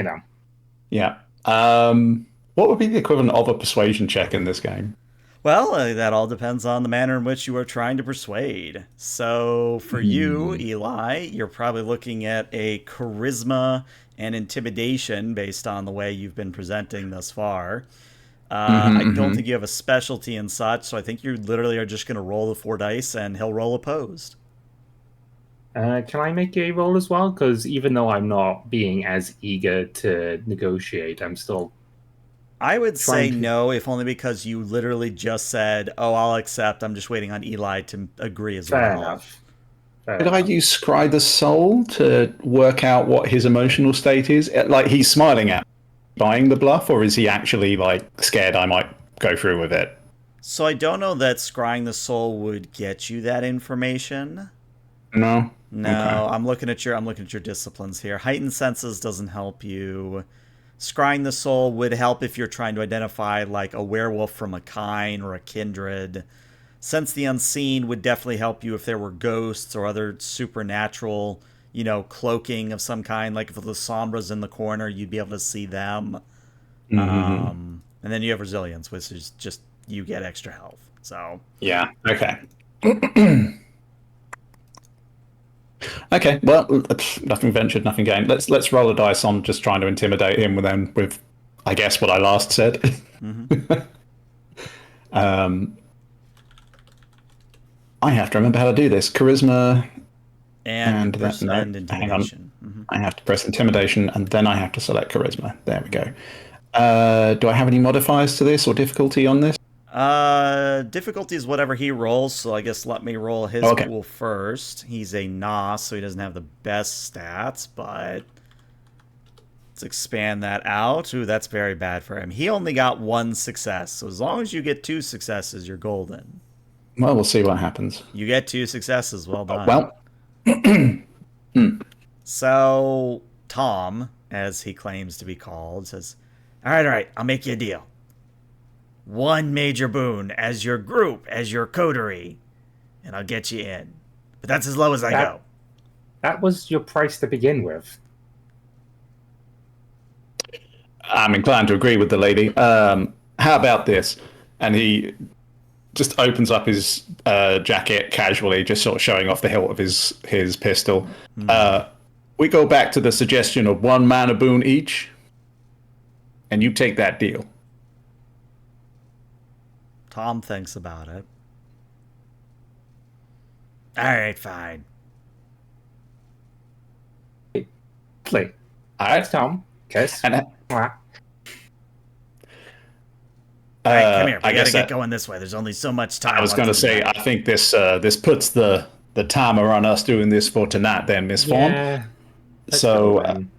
Yeah. What would be the equivalent of a persuasion check in this game? Well, that all depends on the manner in which you are trying to persuade. So for you, Eli, you're probably looking at a charisma and intimidation based on the way you've been presenting thus far. I don't think you have a specialty in such, so I think you literally are just going to roll the 4 dice and he'll roll opposed. Can I make a roll as well? Because even though I'm not being as eager to negotiate, I'm still... I would say no, if only because you literally just said, oh, I'll accept. I'm just waiting on Eli to agree as well. Fair enough. Did I use Scry the Soul to work out what his emotional state is? Like, he's smiling at me, buying the bluff, or is he actually, scared I might go through with it? So I don't know that scrying the soul would get you that information. No. Okay. No, I'm looking at your disciplines here. Heightened senses doesn't help you. Scrying the soul would help if you're trying to identify like a werewolf from a kind or a kindred. Sense the unseen would definitely help you if there were ghosts or other supernatural, cloaking of some kind. Like if the sombras in the corner, you'd be able to see them. Mm-hmm. And then you have resilience, which is just you get extra health. So Yeah. Okay. Okay. Well, nothing ventured, nothing gained. Let's roll a dice on just trying to intimidate him with I guess what I last said. um, I have to remember how to do this. Charisma and and that. No, and hang on. intimidation. I have to press intimidation and then I have to select charisma. There we go. Do I have any modifiers to this or difficulty on this? Difficulty is whatever he rolls, so I guess let me roll his Oh, okay. pool first. He's a Nos, so he doesn't have the best stats, but let's expand that out. Ooh, that's very bad for him. He only got one success, so as long as you get two successes, you're golden. Well, we'll see what happens. You get two successes, well Oh, done. well, hmm. So, Tom, as he claims to be called, says, all right, I'll make you a deal. One major boon as your group, as your coterie, and I'll get you in. But that's as low as I That go. that was your price to begin with. I'm inclined to agree with the lady. How about this? And he just opens up his jacket casually, just sort of showing off the hilt of his pistol. We go back to the suggestion of one mana boon each, and you take that deal. Tom thinks about it. All right, fine. Play. All Thanks, right. Tom. Kiss. And Mwah. All right, come here. We I got to guess get going this way. There's only so much I time was left going to in the say night. I think this puts the timer on us doing this for tonight. Then, Miss Fawn. Yeah. Let's go So, then.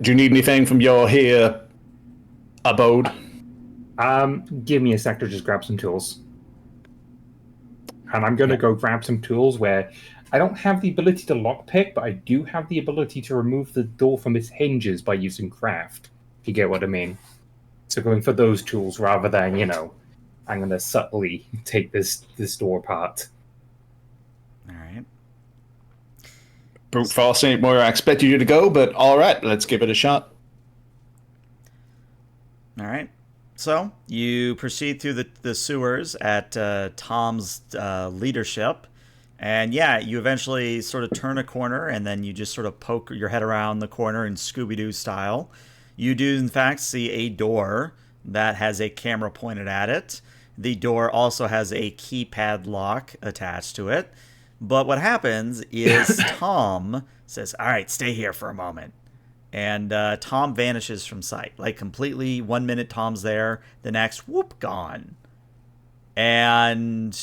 do you need anything from your here abode? Give me a sec to just grab some tools. And I'm going to go grab some tools where I don't have the ability to lockpick, but I do have the ability to remove the door from its hinges by using craft, if you get what I mean. So going for those tools rather than, I'm going to subtly take this door apart. All right. Brute force ain't where I expected you to go, but all right, let's give it a shot. All right. So you proceed through the sewers at Tom's leadership. And yeah, you eventually sort of turn a corner and then you just sort of poke your head around the corner in Scooby Doo style. You do, in fact, see a door that has a camera pointed at it. The door also has a keypad lock attached to it. But what happens is Tom says, all right, stay here for a moment. And Tom vanishes from sight. Like completely, 1 minute Tom's there, the next, whoop, gone. And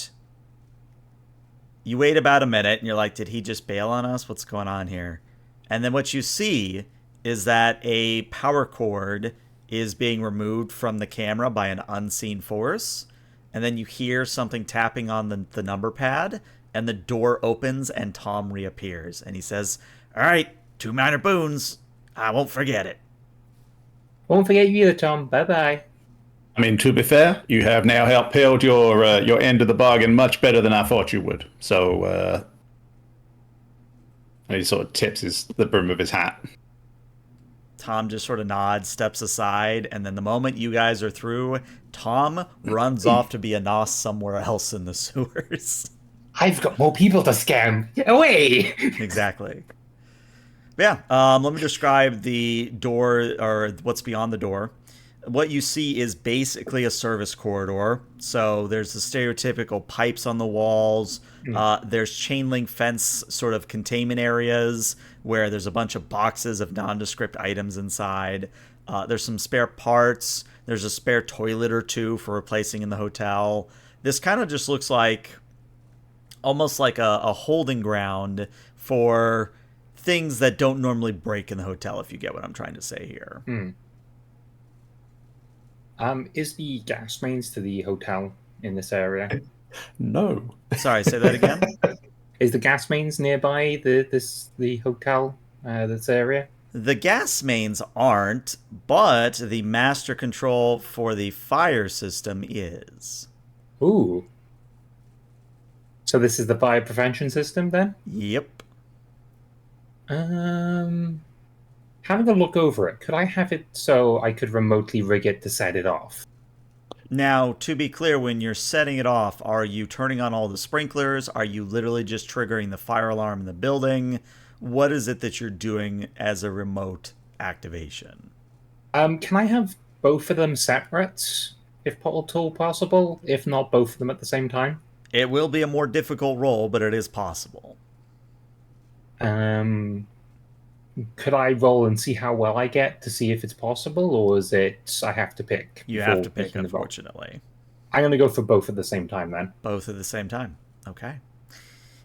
you wait about a minute and you're like, did he just bail on us? What's going on here? And then what you see is that a power cord is being removed from the camera by an unseen force. And then you hear something tapping on the number pad, and the door opens and Tom reappears. And he says, all right, 2 minor boons. I won't forget it. Won't forget you either, Tom. Bye-bye. I mean, to be fair, you have now helped build your end of the bargain much better than I thought you would. So, and he sort of tips the brim of his hat. Tom just sort of nods, steps aside, and then the moment you guys are through, Tom runs off to be a nos somewhere else in the sewers. I've got more people to scam. Away! Exactly. Yeah, let me describe the door, or what's beyond the door. What you see is basically a service corridor. So there's the stereotypical pipes on the walls. There's chain link fence sort of containment areas where there's a bunch of boxes of nondescript items inside. There's some spare parts. There's a spare toilet or two for replacing in the hotel. This kind of just looks like almost like a holding ground for things that don't normally break in the hotel, if you get what I'm trying to say here. Is the gas mains to the hotel in this area? No. Sorry, say that again. Is the gas mains nearby the hotel, this area? The gas mains aren't, but the master control for the fire system is. Ooh. So this is the fire prevention system then? Yep. Having a look over it, could I have it so I could remotely rig it to set it off? Now, to be clear, when you're setting it off, are you turning on all the sprinklers? Are you literally just triggering the fire alarm in the building? What is it that you're doing as a remote activation? Can I have both of them separate, if at all possible? If not, both of them at the same time? It will be a more difficult roll, but it is possible. Could I roll and see how well I get to see if it's possible, or is it I have to pick? You have to before pick, making the roll? unfortunately. I'm going to go for both at the same time then. Both at the same time. Okay.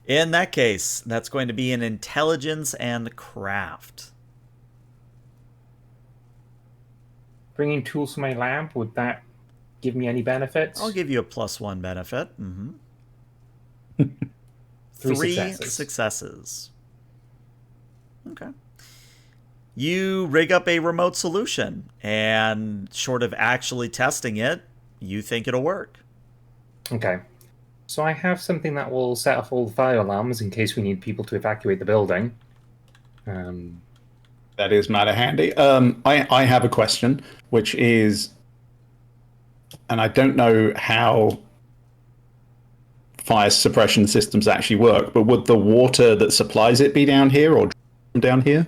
In that case, that's going to be an intelligence and craft. Bringing tools to my lab, would that give me any benefits? I'll give you a +1 benefit. Three successes. Okay. You rig up a remote solution, and short of actually testing it, you think it'll work. Okay. So I have something that will set off all the fire alarms in case we need people to evacuate the building. That is mighty handy. I have a question, which is, and I don't know how fire suppression systems actually work, but would the water that supplies it be down here or down here?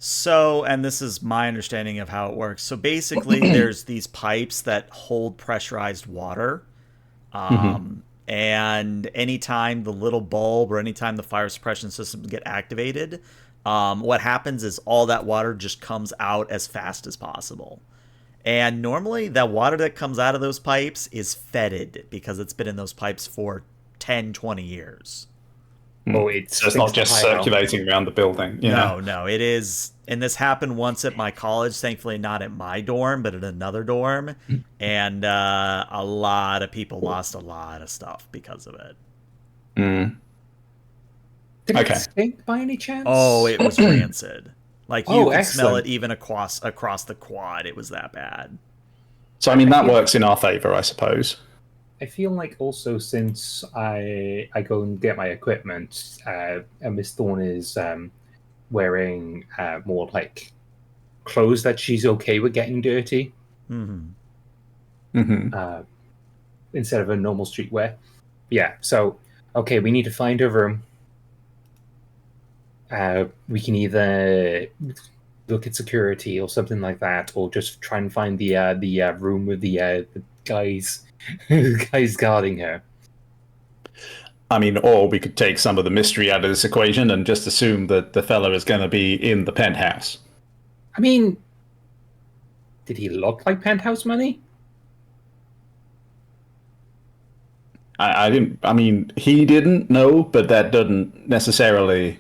So, and this is my understanding of how it works. So basically, there's these pipes that hold pressurized water. And anytime the little bulb or anytime the fire suppression systems get activated, what happens is all that water just comes out as fast as possible. And normally that water that comes out of those pipes is fetid because it's been in those pipes for 10, 20 years. Oh, So it's not just circulating around the building. Yeah. No, it is. And this happened once at my college, thankfully not at my dorm, but at another dorm. And a lot of people lost a lot of stuff because of it. Did it stink by any chance? Oh, it was rancid. Like you could smell excellent. it even across the quad. It was that bad. So I mean that works in our favor, I suppose. I feel like also since I go and get my equipment, Miss Thorne is wearing more like clothes that she's okay with getting dirty, instead of a normal streetwear. Yeah. So okay, we need to find a room. We can either look at security or something like that, or just try and find the room with the guys. Guys guarding her. I mean, or we could take some of the mystery out of this equation and just assume that the fella is going to be in the penthouse. I mean, did he look like penthouse money? I didn't. I mean, he didn't know, but that doesn't necessarily.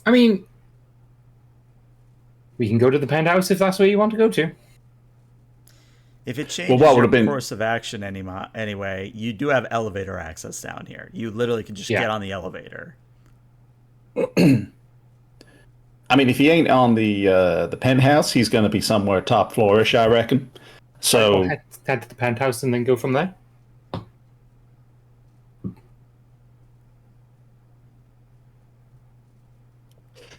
I mean, we can go to the penthouse if that's where you want to go to. If it changes your course of action anyway, you do have elevator access down here. You literally can just get on the elevator. I mean, if he ain't on the penthouse, he's going to be somewhere top floorish, I reckon. So head to the penthouse and then go from there.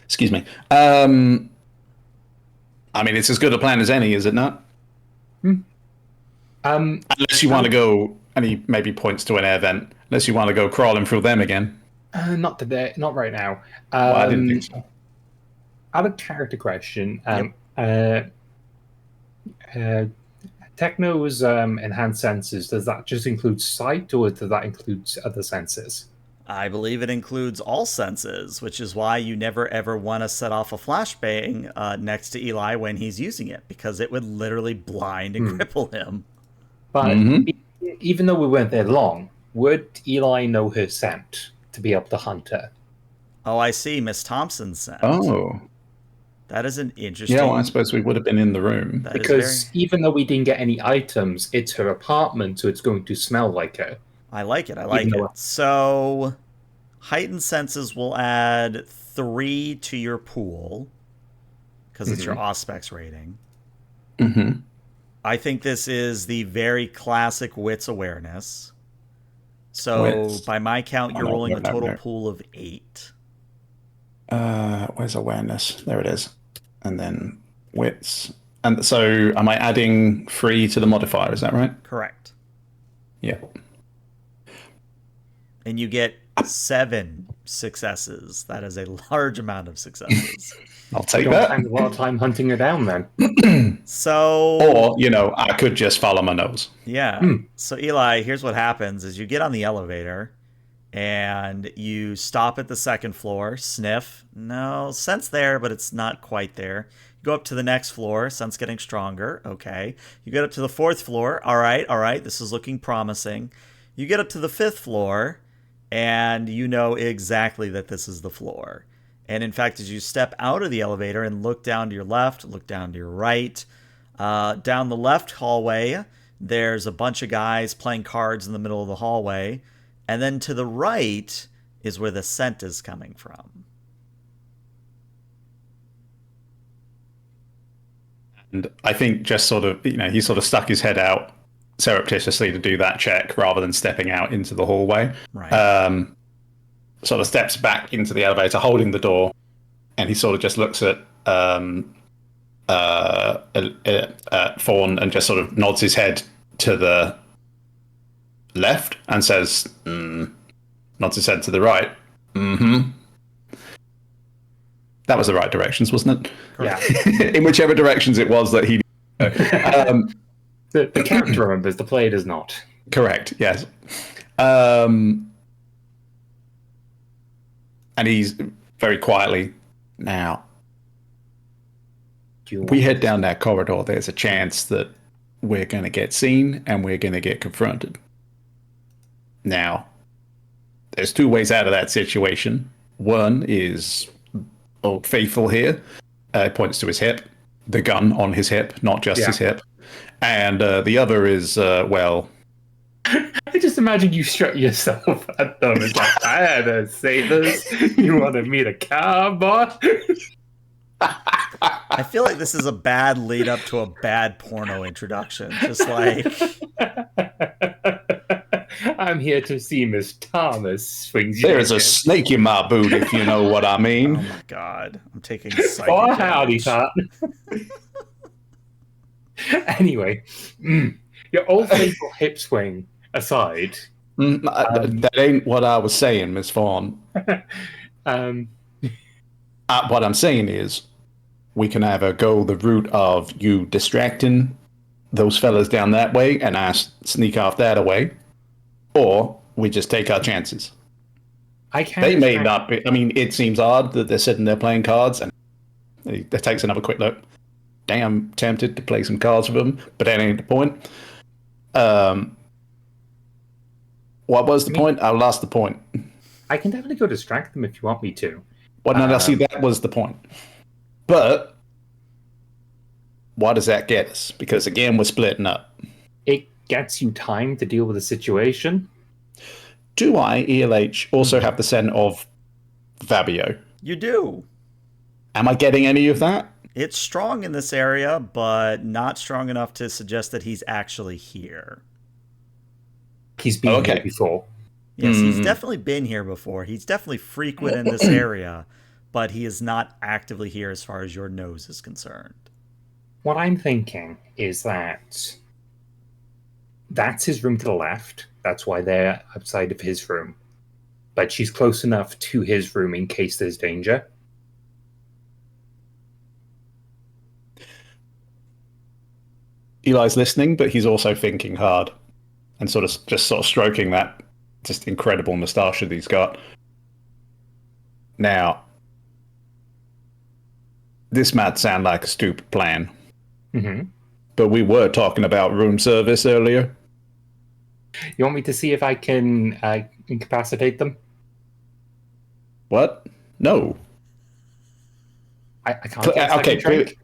Excuse me. I mean, it's as good a plan as any, is it not? Unless you want to go, and he maybe points to an air vent. Unless you want to go crawling through them again. Not today, not right now. Well, I didn't think so. Out of character question. Techno's enhanced senses, does that just include sight, or does that include other senses? I believe it includes all senses, which is why you never ever want to set off a flashbang next to Eli when he's using it, because it would literally blind and cripple him. But even though we weren't there long, would Eli know her scent to be able to hunt her? Oh, I see. Miss Thompson's scent. Oh. That is an Yeah, well, I interesting. suppose we would have been in the room. That is very. Because even though we didn't get any items, it's her apartment, so it's going to smell like her. I like it. I Even like it. though So, heightened senses will add 3 to your pool because it's your Mhm. Auspex rating. Mm-hmm. I think this is the very classic wits awareness. So, Wits. by my count, Oh, you're no, rolling no, a no, total no. pool of 8. Where's awareness? There it is. And then wits. And so am I adding 3 to the modifier? Is that right? Correct. Yeah. And you get 7 successes. That is a large amount of successes. I'll we take don't that. spend a lot of time hunting her down then. So, Or, I could just follow my nose. yeah. Hmm. So, Eli, here's what happens is you get on the elevator and you stop at the second floor, sniff. No, scent's there, but it's not quite there. You go up to the next floor, scent's getting stronger. Okay. You get up to the fourth floor. All right, this is looking promising. You get up to the fifth floor, and you know exactly that this is the floor. And in fact, as you step out of the elevator and look down to your left, look down to your right, down the left hallway, there's a bunch of guys playing cards in the middle of the hallway. And then to the right is where the scent is coming from. And I think just sort of, he sort of stuck his head out surreptitiously to do that check rather than stepping out into the hallway. Right. Sort of steps back into the elevator, holding the door, and he sort of just looks at Fawn and just sort of nods his head to the left and says, nods his head to the right. Mm-hmm. That was the right directions, wasn't it? Correct. Yeah. In whichever directions it was that he. The character remembers, the player does not. Correct. Yes. And he's very quietly now. We head down that corridor. There's a chance that we're going to get seen and we're going to get confronted. Now, there's 2 ways out of that situation. One is old faithful here. Points to his hip, the gun on his hip, not just his hip. And the other is, well, I just imagine you strut yourself at them. It's like, I had to say this. You wanted me to cowboy? I feel like this is a bad lead up to a bad porno introduction. Just like. I'm here to see Miss Thomas swings. there is a snake in my boot, if you know what I mean. Oh my god. I'm taking psychic Oh, howdy, damage. thought. Anyway, your old faithful hip swing aside. That ain't what I was saying, Miss Fawn. Um, What I'm saying is, we can either go the route of you distracting those fellas down that way and I sneak off that way, or we just take our chances. I can't. They may not be. I mean, it seems odd that they're sitting there playing cards, and he takes another quick look. Damn, tempted to play some cards with them, but that ain't the point. What was the point? I lost the point. I can definitely go distract them if you want me to. Well, no, see, that was the point. But what does that get us? Because again, we're splitting up. It gets you time to deal with the situation. Do I, ELH, also have the scent of Fabio? You do. Am I getting any of that? It's strong in this area, but not strong enough to suggest that he's actually here. He's been here before. Yes, he's definitely been here before. He's definitely frequent in this area, but he is not actively here as far as your nose is concerned. What I'm thinking is that's his room to the left. That's why they're outside of his room. But she's close enough to his room in case there's danger. Eli's listening, but he's also thinking hard and sort of stroking that just incredible moustache that he's got. Now, this might sound like a stupid plan, but we were talking about room service earlier. You want me to see if I can incapacitate them? What? No. I can't get a second Okay, drink.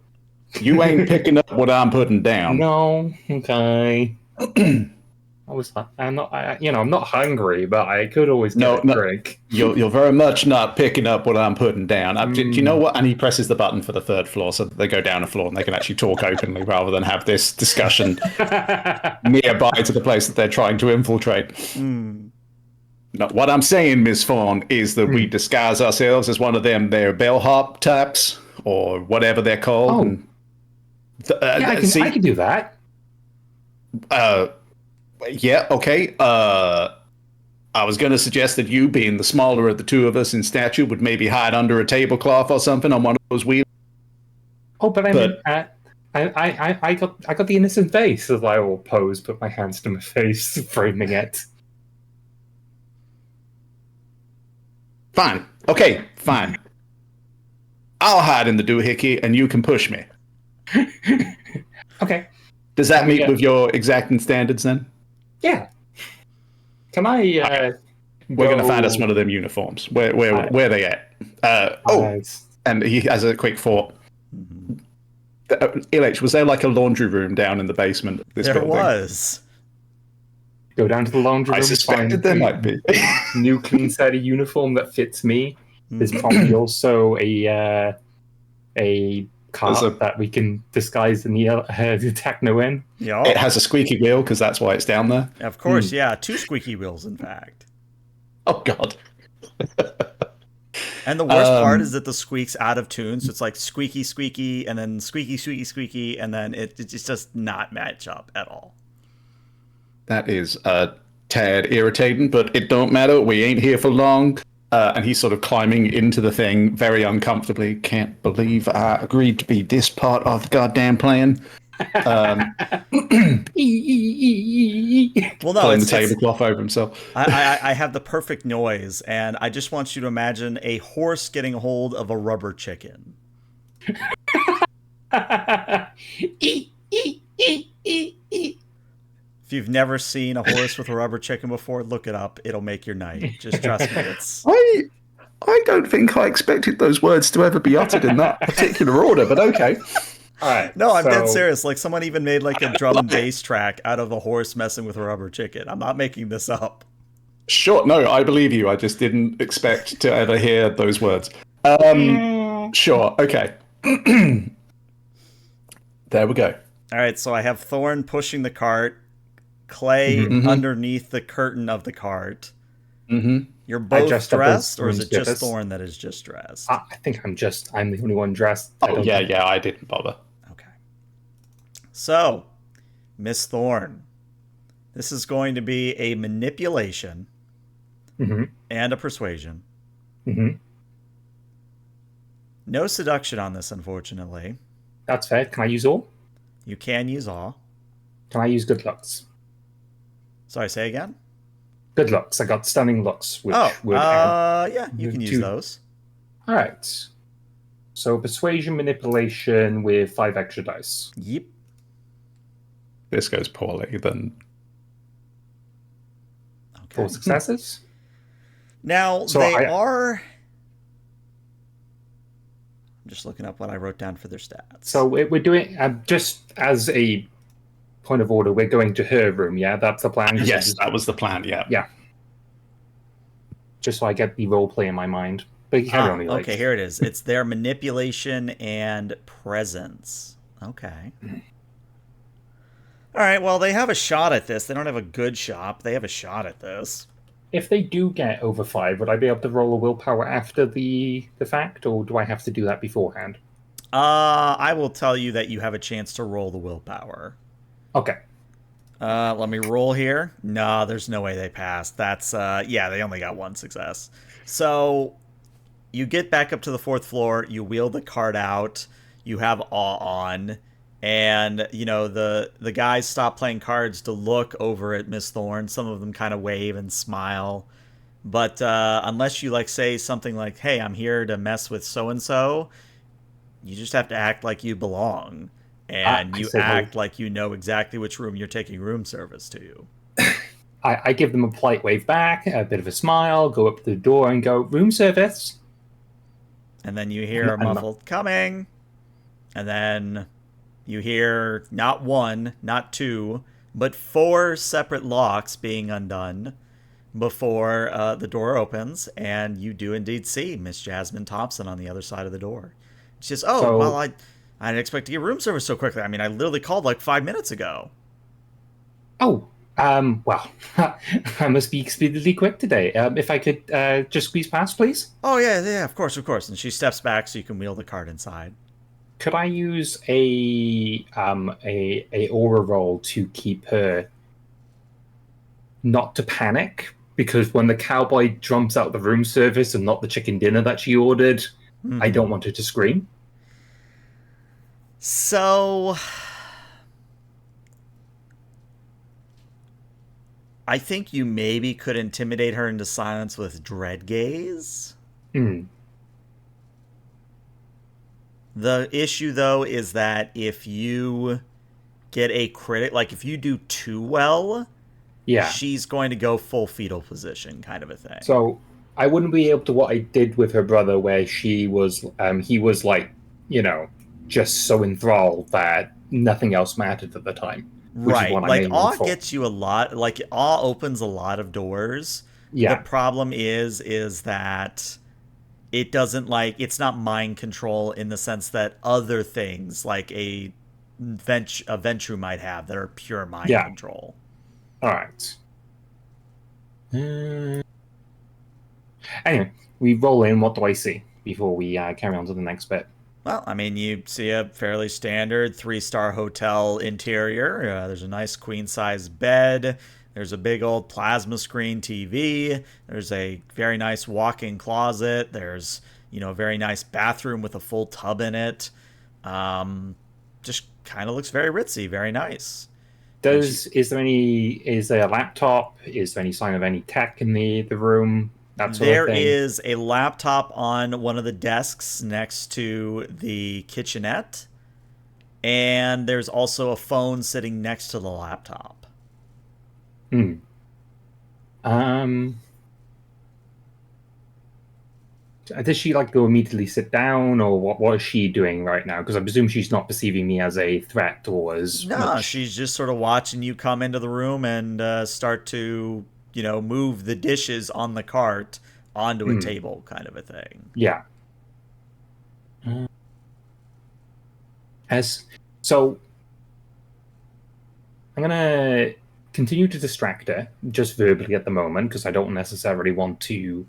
you ain't picking up what I'm putting down. No, okay. I'm not. I'm not hungry, but I could always get No, a no, drink. you're very much not picking up what I'm putting down. Do you know Mm. what? And he presses the button for the third floor, so that they go down a floor and they can actually talk openly rather than have this discussion nearby to the place that they're trying to infiltrate. Mm. No, what I'm saying, Miss Fawn, is that we disguise ourselves as one of them their bellhop types or whatever they're called. Oh, And yeah, I can do that. Uh, yeah, okay. I was going to suggest that you, being the smaller of the two of us in stature, would maybe hide under a tablecloth or something on one of those wheels. Oh, but I got the innocent face as I will pose, put my hands to my face, framing it. Fine. Okay, fine. I'll hide in the doohickey and you can push me. Okay. Does that meet with your exacting standards then? Yeah. Can I? We're going to find us one of them uniforms. Where are they at? And he has a quick thought. Illich, was there like a laundry room down in the basement of this building? There was. Go down to the laundry room. I suspected there might be. New clean set of uniform that fits me. There's probably also a cart that we can disguise the techno in. Yeah. It has a squeaky wheel because that's why it's down there. Of course, yeah. 2 squeaky wheels, in fact. Oh, God. And the worst part is that the squeak's out of tune, so it's like squeaky, squeaky, and then squeaky, squeaky, squeaky, and then it just does not match up at all. That is a tad irritating, but it don't matter. We ain't here for long. And he's sort of climbing into the thing very uncomfortably. Can't believe I agreed to be this part of the goddamn plan. Well, no, pulling the tablecloth over himself. I have the perfect noise, and I just want you to imagine a horse getting a hold of a rubber chicken. If you've never seen a horse with a rubber chicken before, look it up. It'll make your night. Just trust me. It's. I don't think I expected those words to ever be uttered in that particular order, but okay. All right. No, I'm dead serious. Like, someone even made like a drum and bass track out of a horse messing with a rubber chicken. I'm not making this up. Sure, no, I believe you. I just didn't expect to ever hear those words. Sure, okay. There we go. All right, so I have Thorn pushing the cart, Clay underneath the curtain of the cart. You're both dressed, or is it just Thorn that is just dressed? I think I'm the only one dressed. Oh, yeah, I didn't bother. Okay. So, Miss Thorn, this is going to be a manipulation and a persuasion. No seduction on this, unfortunately. That's fair. Can I use all? You can use all. Can I use good looks? Sorry, say again? Good looks. I got stunning looks, which would yeah, you can use those. All right. So persuasion, manipulation with 5 extra dice. Yep. This goes poorly, then. Okay. 4 successes. Now, so they are... I'm just looking up what I wrote down for their stats. So we're doing, just as a point of order, we're going to her room, yeah? That's the plan? Yes, that was the plan, yeah. Yeah. Just so I get the roleplay in my mind. But okay, here it is. It's their manipulation and presence. Okay. All right, well, they have a shot at this. They don't have a good shot. They have a shot at this. If they do get over 5, would I be able to roll a willpower after the fact, or do I have to do that beforehand? I will tell you that you have a chance to roll the willpower. Okay. Let me roll here. No, there's no way they passed. That's, yeah, they only got 1 success. So you get back up to the 4th floor. You wheel the cart out. You have awe on. And, you know, the guys stop playing cards to look over at Miss Thorne. Some of them kind of wave and smile. But unless you, like, say something like, hey, I'm here to mess with so-and-so, you just have to act like you belong. And you act like you know exactly which room you're taking room service to. I give them a polite wave back, a bit of a smile, go up to the door and go, room service. And then you hear a And muffled coming. And then you hear not one, not two, but four separate locks being undone before the door opens, and you do indeed see Miss Jasmine Thompson on the other side of the door. She says, "Oh, well, so, I didn't expect to get room service so quickly. I mean, I literally called like 5 minutes ago." oh, well, I must be expediently quick today. If I could just squeeze past, please. "Oh yeah, yeah, of course, of course." And she steps back so you can wheel the cart inside. Could I use a aura roll to keep her not to panic? Because when the cowboy jumps out the room service and not the chicken dinner that she ordered, I don't want her to scream. So, I think you maybe could intimidate her into silence with dread gaze. Hmm. The issue, though, is that if you get a critic, like if you do too well, Yeah. she's going to go full fetal position, kind of a thing. So I wouldn't be able to what I did with her brother, where he was like, just so enthralled that nothing else mattered at the time, which is Right. what I'm Like, aiming awe for. gets you a lot. Like, awe opens a lot of doors. The Yeah. problem is that it doesn't, like, it's not mind control in the sense that other things, like a Ventru might have, that are pure mind Yeah. control. All right. Anyway, we roll in. What do I see before we carry on to the next bit? Well, I mean, you see a fairly standard 3-star hotel interior. There's a nice queen size bed. There's a big old plasma screen TV. There's a very nice walk in closet. There's, a very nice bathroom with a full tub in it. Just kind of looks very ritzy, very nice. And she, Is there a laptop? Is there any sign of any tech in the room? That sort of there thing. is a laptop on one of the desks next to the kitchenette. And there's also a phone sitting next to the laptop. Hmm. Um, does she like go immediately sit down, or what is she doing right now? Because I presume she's not perceiving me as a threat or as No, much. she's just sort of watching you come into the room and start to, move the dishes on the cart onto a Hmm. table, kind of a thing. Yeah. Uh, As so, I'm gonna continue to distract her just verbally at the moment because I don't necessarily want to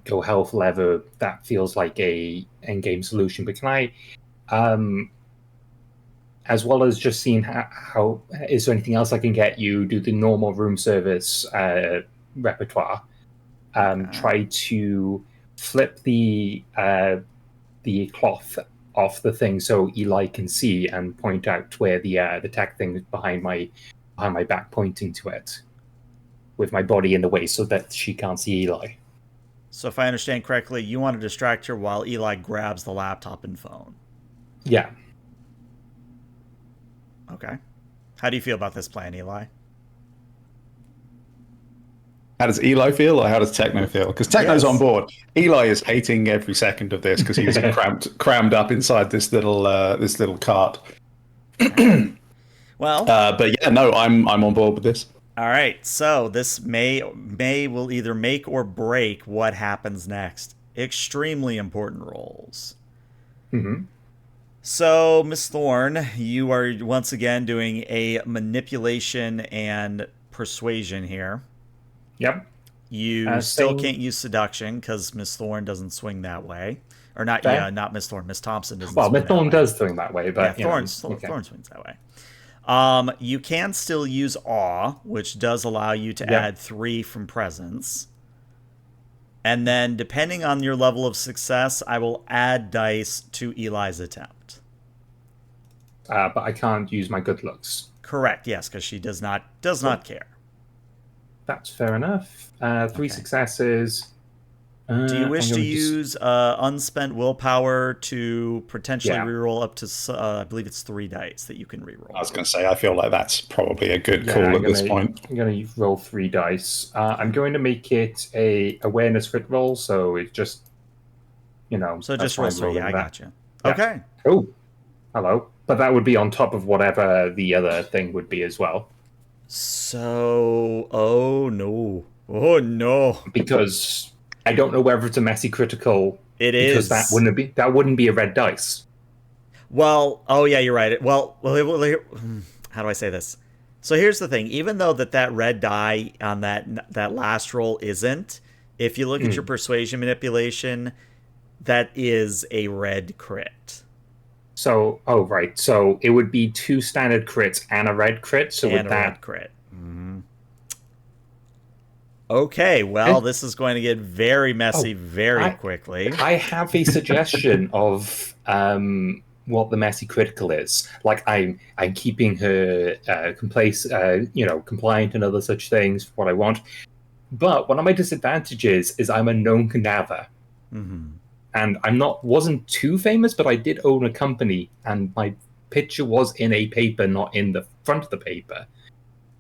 go health level. That feels like a end game solution. But can I, um, as well as just seeing how is there anything else I can get you? Do the normal room service repertoire. Okay. Try to flip the cloth off the thing so Eli can see and point out where the tech thing is behind my back, pointing to it with my body in the way so that she can't see Eli. So if I understand correctly, you want to distract her while Eli grabs the laptop and phone. Yeah. Okay. How do you feel about this plan, Eli? How does Eli feel, or how does Techno feel? Because Techno's on Yes. board. Eli is hating every second of this because he's crammed up inside this little cart. Well, But yeah, no, I'm on board with this. all right. So this may will either make or break what happens next. Extremely important roles. Mm-hmm. So, Miss Thorne, you are once again doing a manipulation and persuasion here. Yep. You still Same can't use seduction because Miss Thorne doesn't swing that way, or not? Yeah, there. not Miss Thorne. Miss Thompson doesn't Well, swing that Mythorn way. does swing that way, Yeah, but okay. Thorne swings that way. You can still use awe, which does allow you to Yep. add 3 from presence. And then, depending on your level of success, I will add dice to Eli's attempt. But I can't use my good looks. Correct. Yes, because she does not care. That's fair enough. 3 Okay. successes. Do you I'm wish to going use unspent willpower to potentially Yeah. reroll up to, I believe it's 3 dice that you can reroll? I was going to say, I feel like that's probably a good Yeah, call at this point. I'm gonna roll 3 dice. I'm going to make it a awareness crit roll, so it's just So that's just why roll I'm 3. Yeah, rolling I that. gotcha. Yeah. Okay. Oh, hello. But that would be on top of whatever the other thing would be as well. So, oh no. Oh no. Because I don't know whether it's a messy critical It because is. that wouldn't be a red dice. Well, oh yeah, you're right. How do I say this? So here's the thing. Even though that red die on that last roll isn't, if you look at your Mm. persuasion manipulation, that is a red crit So, oh right. So it would be 2 standard crits and a red crit. So and with a red that, crit. Okay, well, this is going to get very messy oh, very I quickly. I have a suggestion of what the messy critical is. Like I'm keeping her compliant and other such things for what I want. But one of my disadvantages is I'm a known cadaver. And wasn't too famous, but I did own a company, and my picture was in a paper, not in the front of the paper.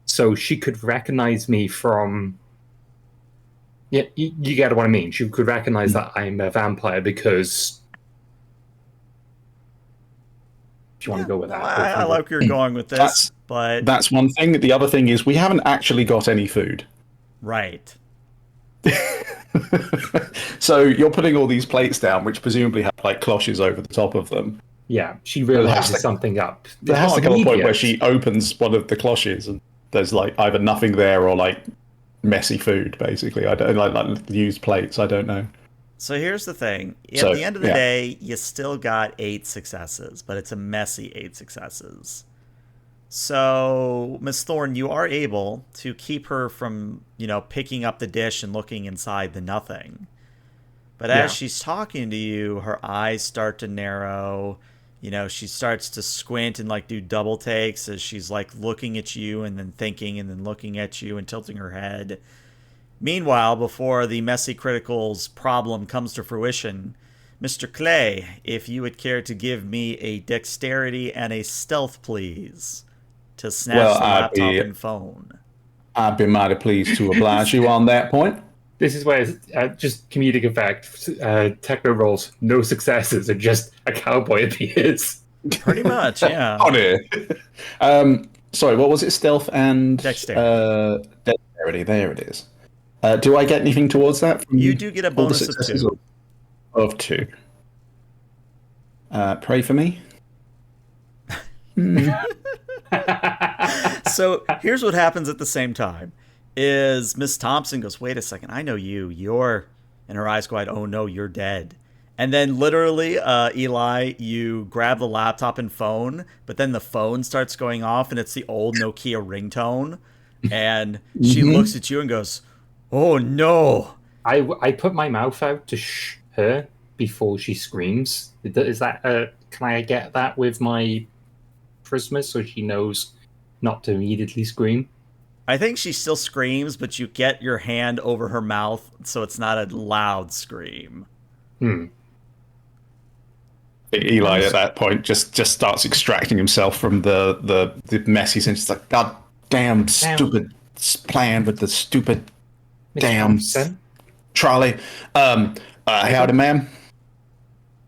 So she could recognize me from. Yeah, you get what I mean. She could recognize that I'm a vampire because. If you want Yeah, to go with no, that, I like where you're going with this, That's but that's one thing. The other thing is we haven't actually got any food. right. So you're putting all these plates down, which presumably have like cloches over the top of them. yeah, she There has realizes to, something up. there It's has to not come a point where immediate. she opens one of the cloches and there's like either nothing there or like messy food. Basically, I don't like used plates. I don't know. So here's the thing. At So the end of the yeah, day, you still got 8 successes, but it's a messy 8 successes. So, Miss Thorne, you are able to keep her from, picking up the dish and looking inside the nothing. But as Yeah. she's talking to you, her eyes start to narrow. She starts to squint and like do double takes as she's like looking at you and then thinking and then looking at you and tilting her head. Meanwhile, before the messy critical's problem comes to fruition, Mr. Clay, if you would care to give me a dexterity and a stealth, please, to well, snatch the laptop and phone. I'd be mighty pleased to oblige you on that point. This is where just comedic effect. Techno rolls no successes, and just a cowboy appears. Pretty much, yeah. Oh dear. Sorry, what was it? Stealth and Dexterity. dexterity. There it is. Do I get anything towards that You from do get a all the bonus of successes 2. of 2? Pray for me. So here's what happens at the same time is Miss Thompson goes, wait a second, I know you're, and her eyes go wide, oh no, you're dead. And then literally, Eli, you grab the laptop and phone, but then the phone starts going off and it's the old Nokia ringtone. And she looks at you and goes, oh no. I put my mouth out to shh her before she screams. Is that can I get that with my Christmas so she knows not to immediately scream? I think she still screams, but you get your hand over her mouth so it's not a loud scream. Eli at that point just starts extracting himself from the messy sense. It's like, God damn stupid plan with the stupid Miss damn Thompson, trolley. Howdy, ma'am.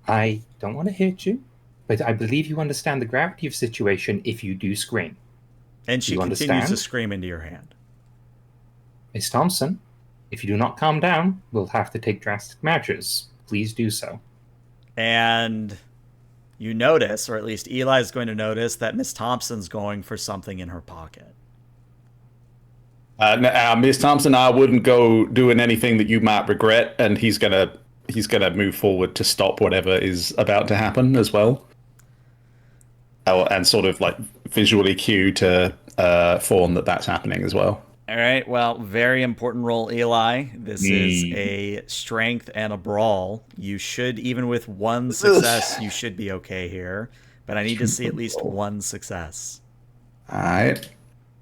I don't want to hurt you, but I believe you understand the gravity of the situation if you do scream. And Do she you continues to understand? scream into your hand. Miss Thompson, if you do not calm down, we'll have to take drastic measures. Please do so. And you notice, or at least Eli's going to notice, that Miss Thompson's going for something in her pocket. Miss Thompson, I wouldn't go doing anything that you might regret, and he's gonna move forward to stop whatever is about to happen as well. Oh, and sort of like visually cue to Fawn that's happening as well. All right, well, very important roll, Eli. This is a strength and a brawl. You should, even with one success, you should be okay here. But I need to see at least one success. All right.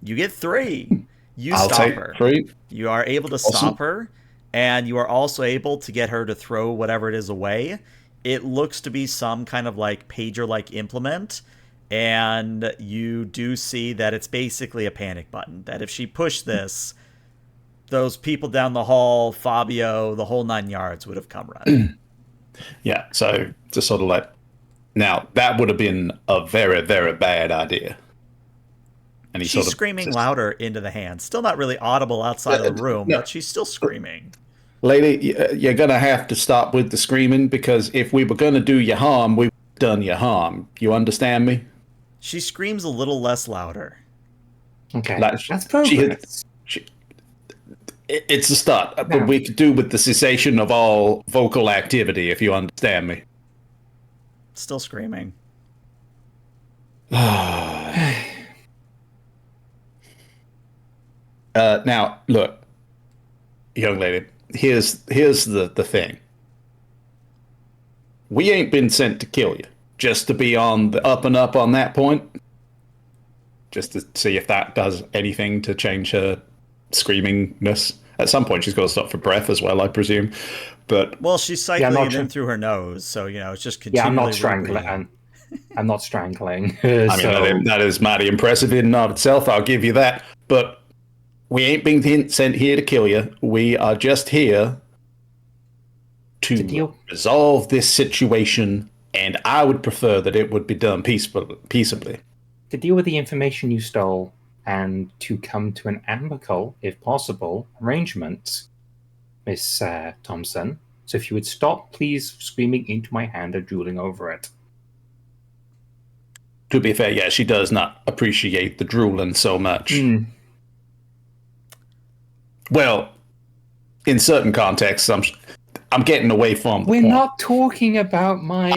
You get 3. You I'll stop take her. 3. You are able to Awesome. stop her, and you are also able to get her to throw whatever it is away. It looks to be some kind of like pager-like implement, and you do see that it's basically a panic button. That if she pushed this, those people down the hall, Fabio, the whole 9 yards would have come running. Yeah, that. So just sort of like, now that would have been a very, very bad idea. And he She's sort of screaming just, louder into the hand. Still not really audible outside of the room, no, but she's still screaming. lady, you're gonna have to stop with the screaming because if we were gonna do you harm, we've done you harm. You understand me? She screams a little less louder. Okay, Like that's she had, progress. she, it's a start, but Now, we could do with the cessation of all vocal activity, if you understand me. Still screaming. Now, look, young lady, here's the thing. We ain't been sent to kill you, just to be on the up and up on that point, just to see if that does anything to change her screamingness. At some point, she's got to stop for breath as well, I presume. But Well, she's yeah, I'm cycling not. it in through her nose, so it's just Yeah, I'm continually not strangling. rebreathing. I'm not strangling. I mean, So that is mighty impressive in and of itself. I'll give you that. But we ain't being sent here to kill you. We are just here to to deal resolve this situation, and I would prefer that it would be done peaceably. to deal with the information you stole and to come to an amicable, if possible, arrangement, Miss Thompson. So if you would stop, please, screaming into my hand or drooling over it. To be fair, yeah, she does not appreciate the drooling so much. Well, in certain contexts, I'm getting away from the We're point. not talking about my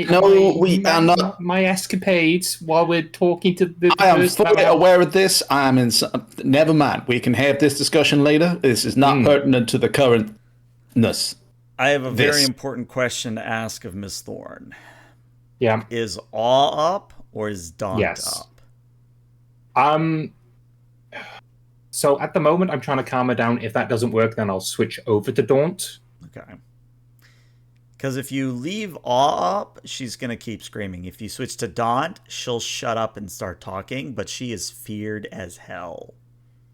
escapades while we're talking to the I am person fully about. aware of this. I am in. Never mind. We can have this discussion later. This is not pertinent to the currentness. I have a very important question to ask of Miss Thorne. Yeah. Is awe up or is daunt up? So at the moment, I'm trying to calm her down. If that doesn't work, then I'll switch over to daunt. Okay. Because if you leave awe up, she's going to keep screaming. If you switch to daunt, she'll shut up and start talking, but she is feared as hell.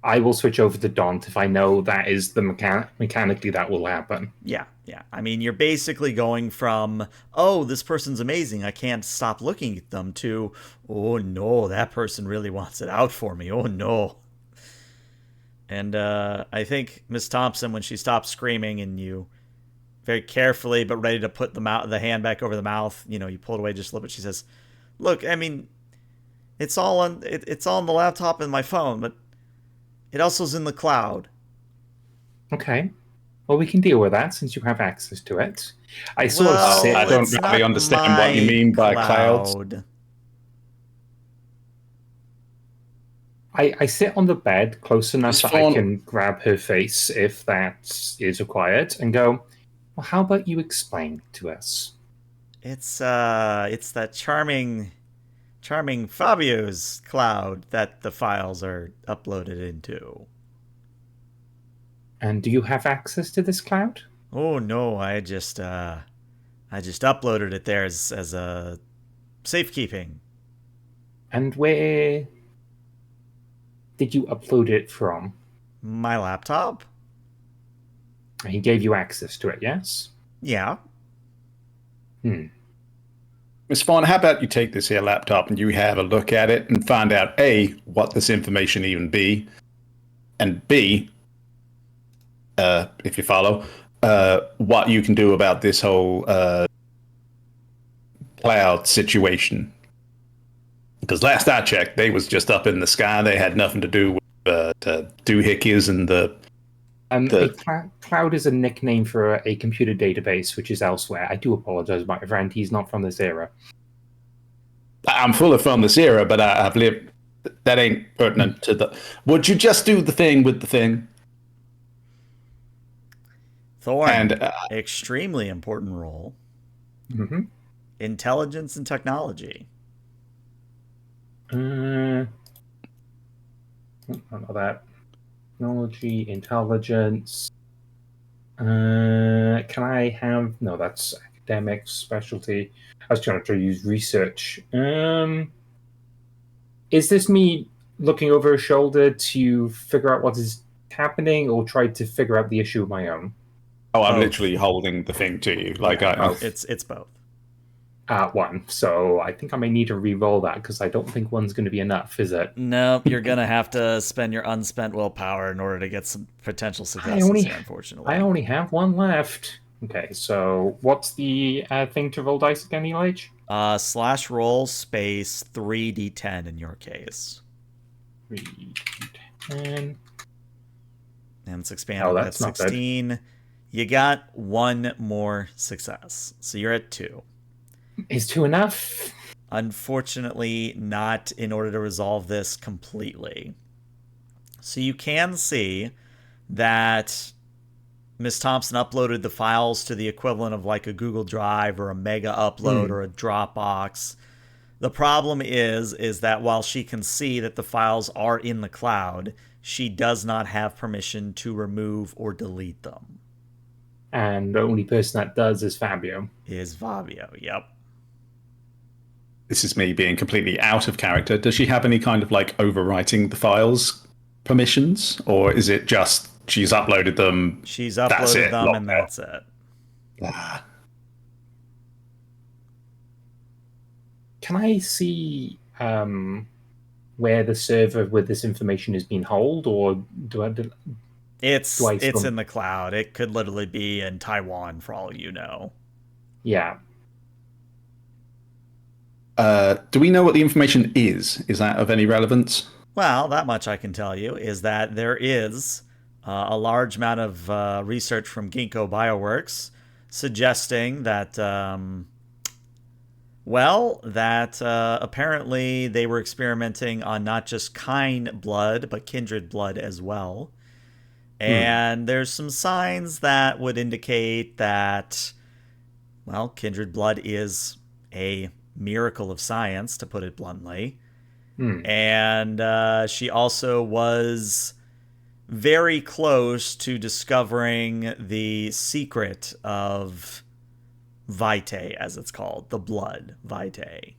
I will switch over to daunt if I know that is the mechanically that will happen. Yeah. I mean, you're basically going from, oh, this person's amazing, I can't stop looking at them, to, oh no, that person really wants it out for me. Oh no. And I think Miss Thompson, when she stops screaming and you very carefully but ready to put the hand back over the mouth, you pull it away just a little bit, she says, look, I mean, it's all on the laptop and my phone, but it also is in the cloud. Okay. Well, we can deal with that since you have access to it. I sort of sit. I don't really understand what you mean by clouds. I sit on the bed close enough that I can grab her face if that is required and go, well, how about you explain to us? It's that charming Fabio's cloud that the files are uploaded into. And do you have access to this cloud? Oh no, I just uploaded it there as a safekeeping. And where did you upload it from? My laptop. And he gave you access to it, yes? Yeah. Miss Fawn, how about you take this here laptop and you have a look at it and find out A, what this information even be, and B, if you follow, what you can do about this whole cloud situation. Because last I checked, they was just up in the sky. They had nothing to do with doohickeys and the... Cloud is a nickname for a computer database, which is elsewhere. I do apologize, my friend. He's not from this era. I'm fully from this era, but I've lived... That ain't pertinent to the... Would you just do the thing with the thing? Thorn, and, extremely important role. Mm-hmm. Intelligence and technology. I don't know that. Technology, intelligence. Can I have... No, that's academic specialty. I was trying to use research. Is this me looking over her shoulder to figure out what is happening or try to figure out the issue of my own? Oh, I'm literally holding the thing to you. Like it's both. One. So I think I may need to re-roll that because I don't think one's going to be enough, is it? Nope, you're gonna have to spend your unspent willpower in order to get some potential I successes only here, I unfortunately. only have one left. Okay, so what's the thing to roll dice again, Elijah? Slash roll space 3d10 in your case. 3, 10. And it's expanded Oh, by that's not good. 16. You got one more success. So you're at 2. Is two enough? Unfortunately, not in order to resolve this completely. So you can see that Miss Thompson uploaded the files to the equivalent of like a Google Drive or a Mega Upload Hmm. or a Dropbox. The problem is that while she can see that the files are in the cloud, she does not have permission to remove or delete them. And the only person that does is Fabio. Is Vavio, yep. This is me being completely out of character. Does she have any kind of like overwriting the files permissions, or is it just she's uploaded them? She's That's uploaded it. them Locked and that's it. out. Can I see where the server with this information is being held, or do It's I it's still? in the cloud. It could literally be in Taiwan for all you know. Yeah. Do we know what the information is? Is that of any relevance? Well, that much I can tell you is that there is a large amount of research from Ginkgo Bioworks suggesting that, apparently they were experimenting on not just kind blood, but kindred blood as well. Hmm. And there's some signs that would indicate that, well, kindred blood is a miracle of science, to put it bluntly. Hmm. And she also was very close to discovering the secret of Vitae, as it's called, the blood Vitae.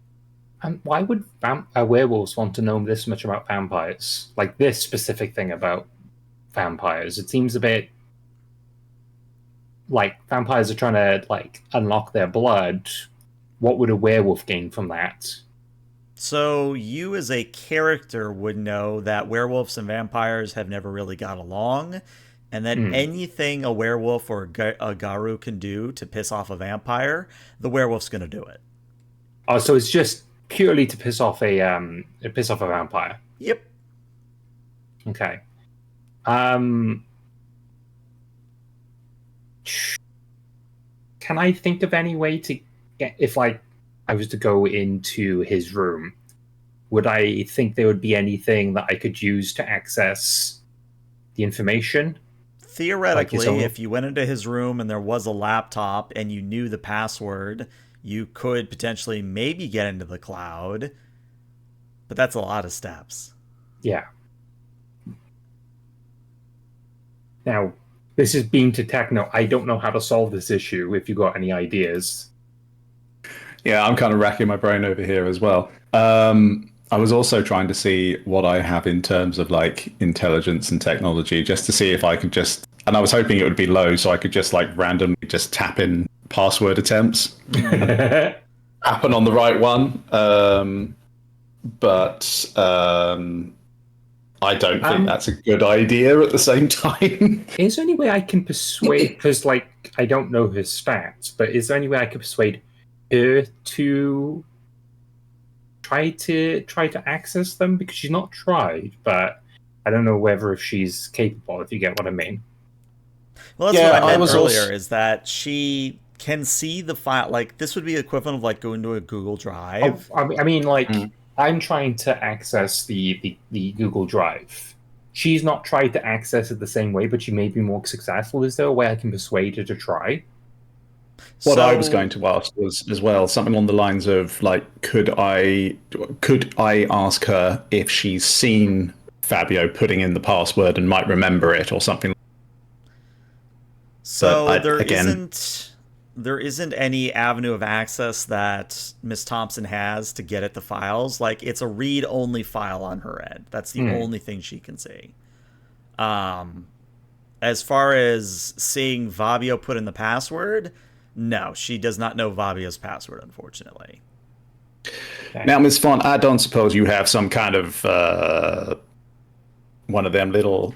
And why would werewolves want to know this much about vampires? Like this specific thing about vampires? It seems a bit like vampires are trying to like unlock their blood. What would a werewolf gain from that? So you, as a character, would know that werewolves and vampires have never really got along, and that Hmm. anything a werewolf or a garu can do to piss off a vampire, the werewolf's going to do it. Oh, so it's just purely to piss off a vampire. Yep. Okay. Um, can I think of any way to get if like I was to go into his room? Would I think there would be anything that I could use to access the information, like his Theoretically, own? if you went into his room and there was a laptop and you knew the password, you could potentially maybe get into the cloud, but that's a lot of steps. Yeah. Now, this is being to techno. I don't know how to solve this issue. If you got any ideas, Yeah, I'm kind of racking my brain over here as well. I was also trying to see what I have in terms of like intelligence and technology, just to see if I could just. And I was hoping it would be low, so I could just like randomly just tap in password attempts and happen on the right one. But I don't think um, that's a good idea at the same time. is there any way I can persuade? Because like I don't know his stats, but is there any way I could persuade her to try to access them? Because she's not tried, but I don't know whether if she's capable. If you get what I mean. Well, that's what Yeah, I I meant was earlier, also. is that she can see the file. Like, this would be equivalent of like going to a Google Oh, Drive. I mean, like I'm trying to access the Google Drive. She's not tried to access it the same way, but she may be more successful. Is there a way I can persuade her to try? What I was going So to ask was as well something on the lines of like, could I ask her if she's seen Fabio putting in the password and might remember it or something? But So I, there again, isn't there isn't any avenue of access that Miss Thompson has to get at the files. Like, it's a read only file on her end. That's the Hmm. only thing she can see. Um as far as seeing Fabio put in the password, No, she does not know Vabia's password, unfortunately. Okay. Now, Miss Font, I don't suppose you have some kind of one of them little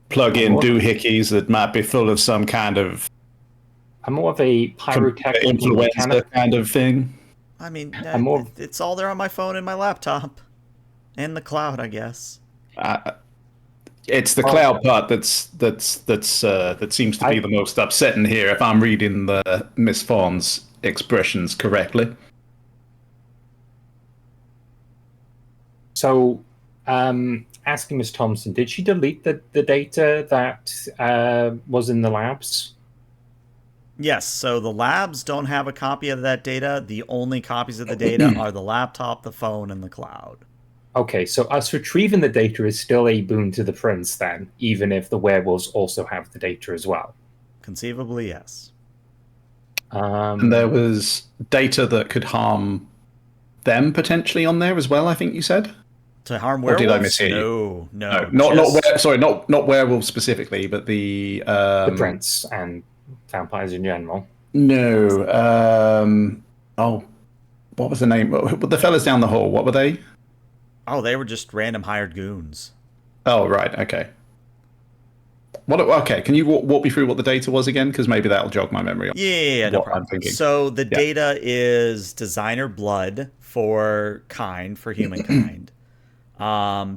plug-in doohickeys that might be full of some kind of I'm more of a pyrotechnical influenza mechanic. kind of thing. I mean, I'm more. it's all there on my phone and my laptop. And the cloud, I guess. It's the Well, cloud part that seems to be the most upsetting here. If I'm reading the Miss Fawn's expressions correctly. So, asking Miss Thompson, did she delete the data that was in the labs? Yes, so the labs don't have a copy of that data. The only copies of the data are the laptop, the phone, and the cloud. Okay, so us retrieving the data is still a boon to the prince, then, even if the werewolves also have the data as well. Conceivably, yes. And there was data that could harm them potentially on there as well, I think you said? To harm Or did I werewolves? mishear you? No, Not werewolves specifically, but the prince and vampires in general. no. Oh, what was the name? The fellas down the hall. What were they? Oh, they were just random hired goons. Oh, right. Okay. What? Okay. Can you walk me through what the data was again? Because maybe that'll jog my memory on Yeah, no what I'm problem. thinking. So the data is designer blood for humankind.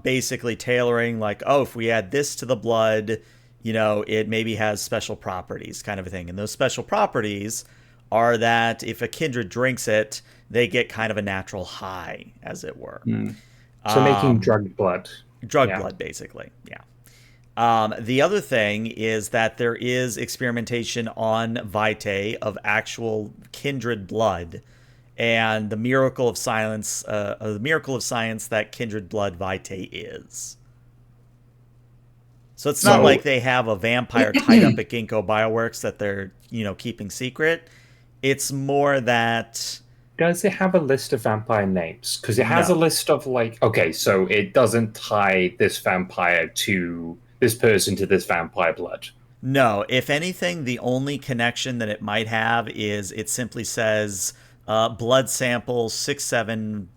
Basically tailoring like, oh, if we add this to the blood, it maybe has special properties, kind of a thing. And those special properties are that if a kindred drinks it, they get kind of a natural high, as it were. So making drug blood. Drug blood, basically. Yeah. The other thing is that there is experimentation on Vitae of actual kindred blood, and the miracle of science that kindred blood Vitae is. So it's not like they have a vampire tied up at Ginkgo Bioworks that they're keeping secret. It's more that. Does it have a list of vampire names? Because it has a list of okay, so it doesn't tie this vampire to this person to this vampire blood. No, if anything, the only connection that it might have is it simply says blood sample 67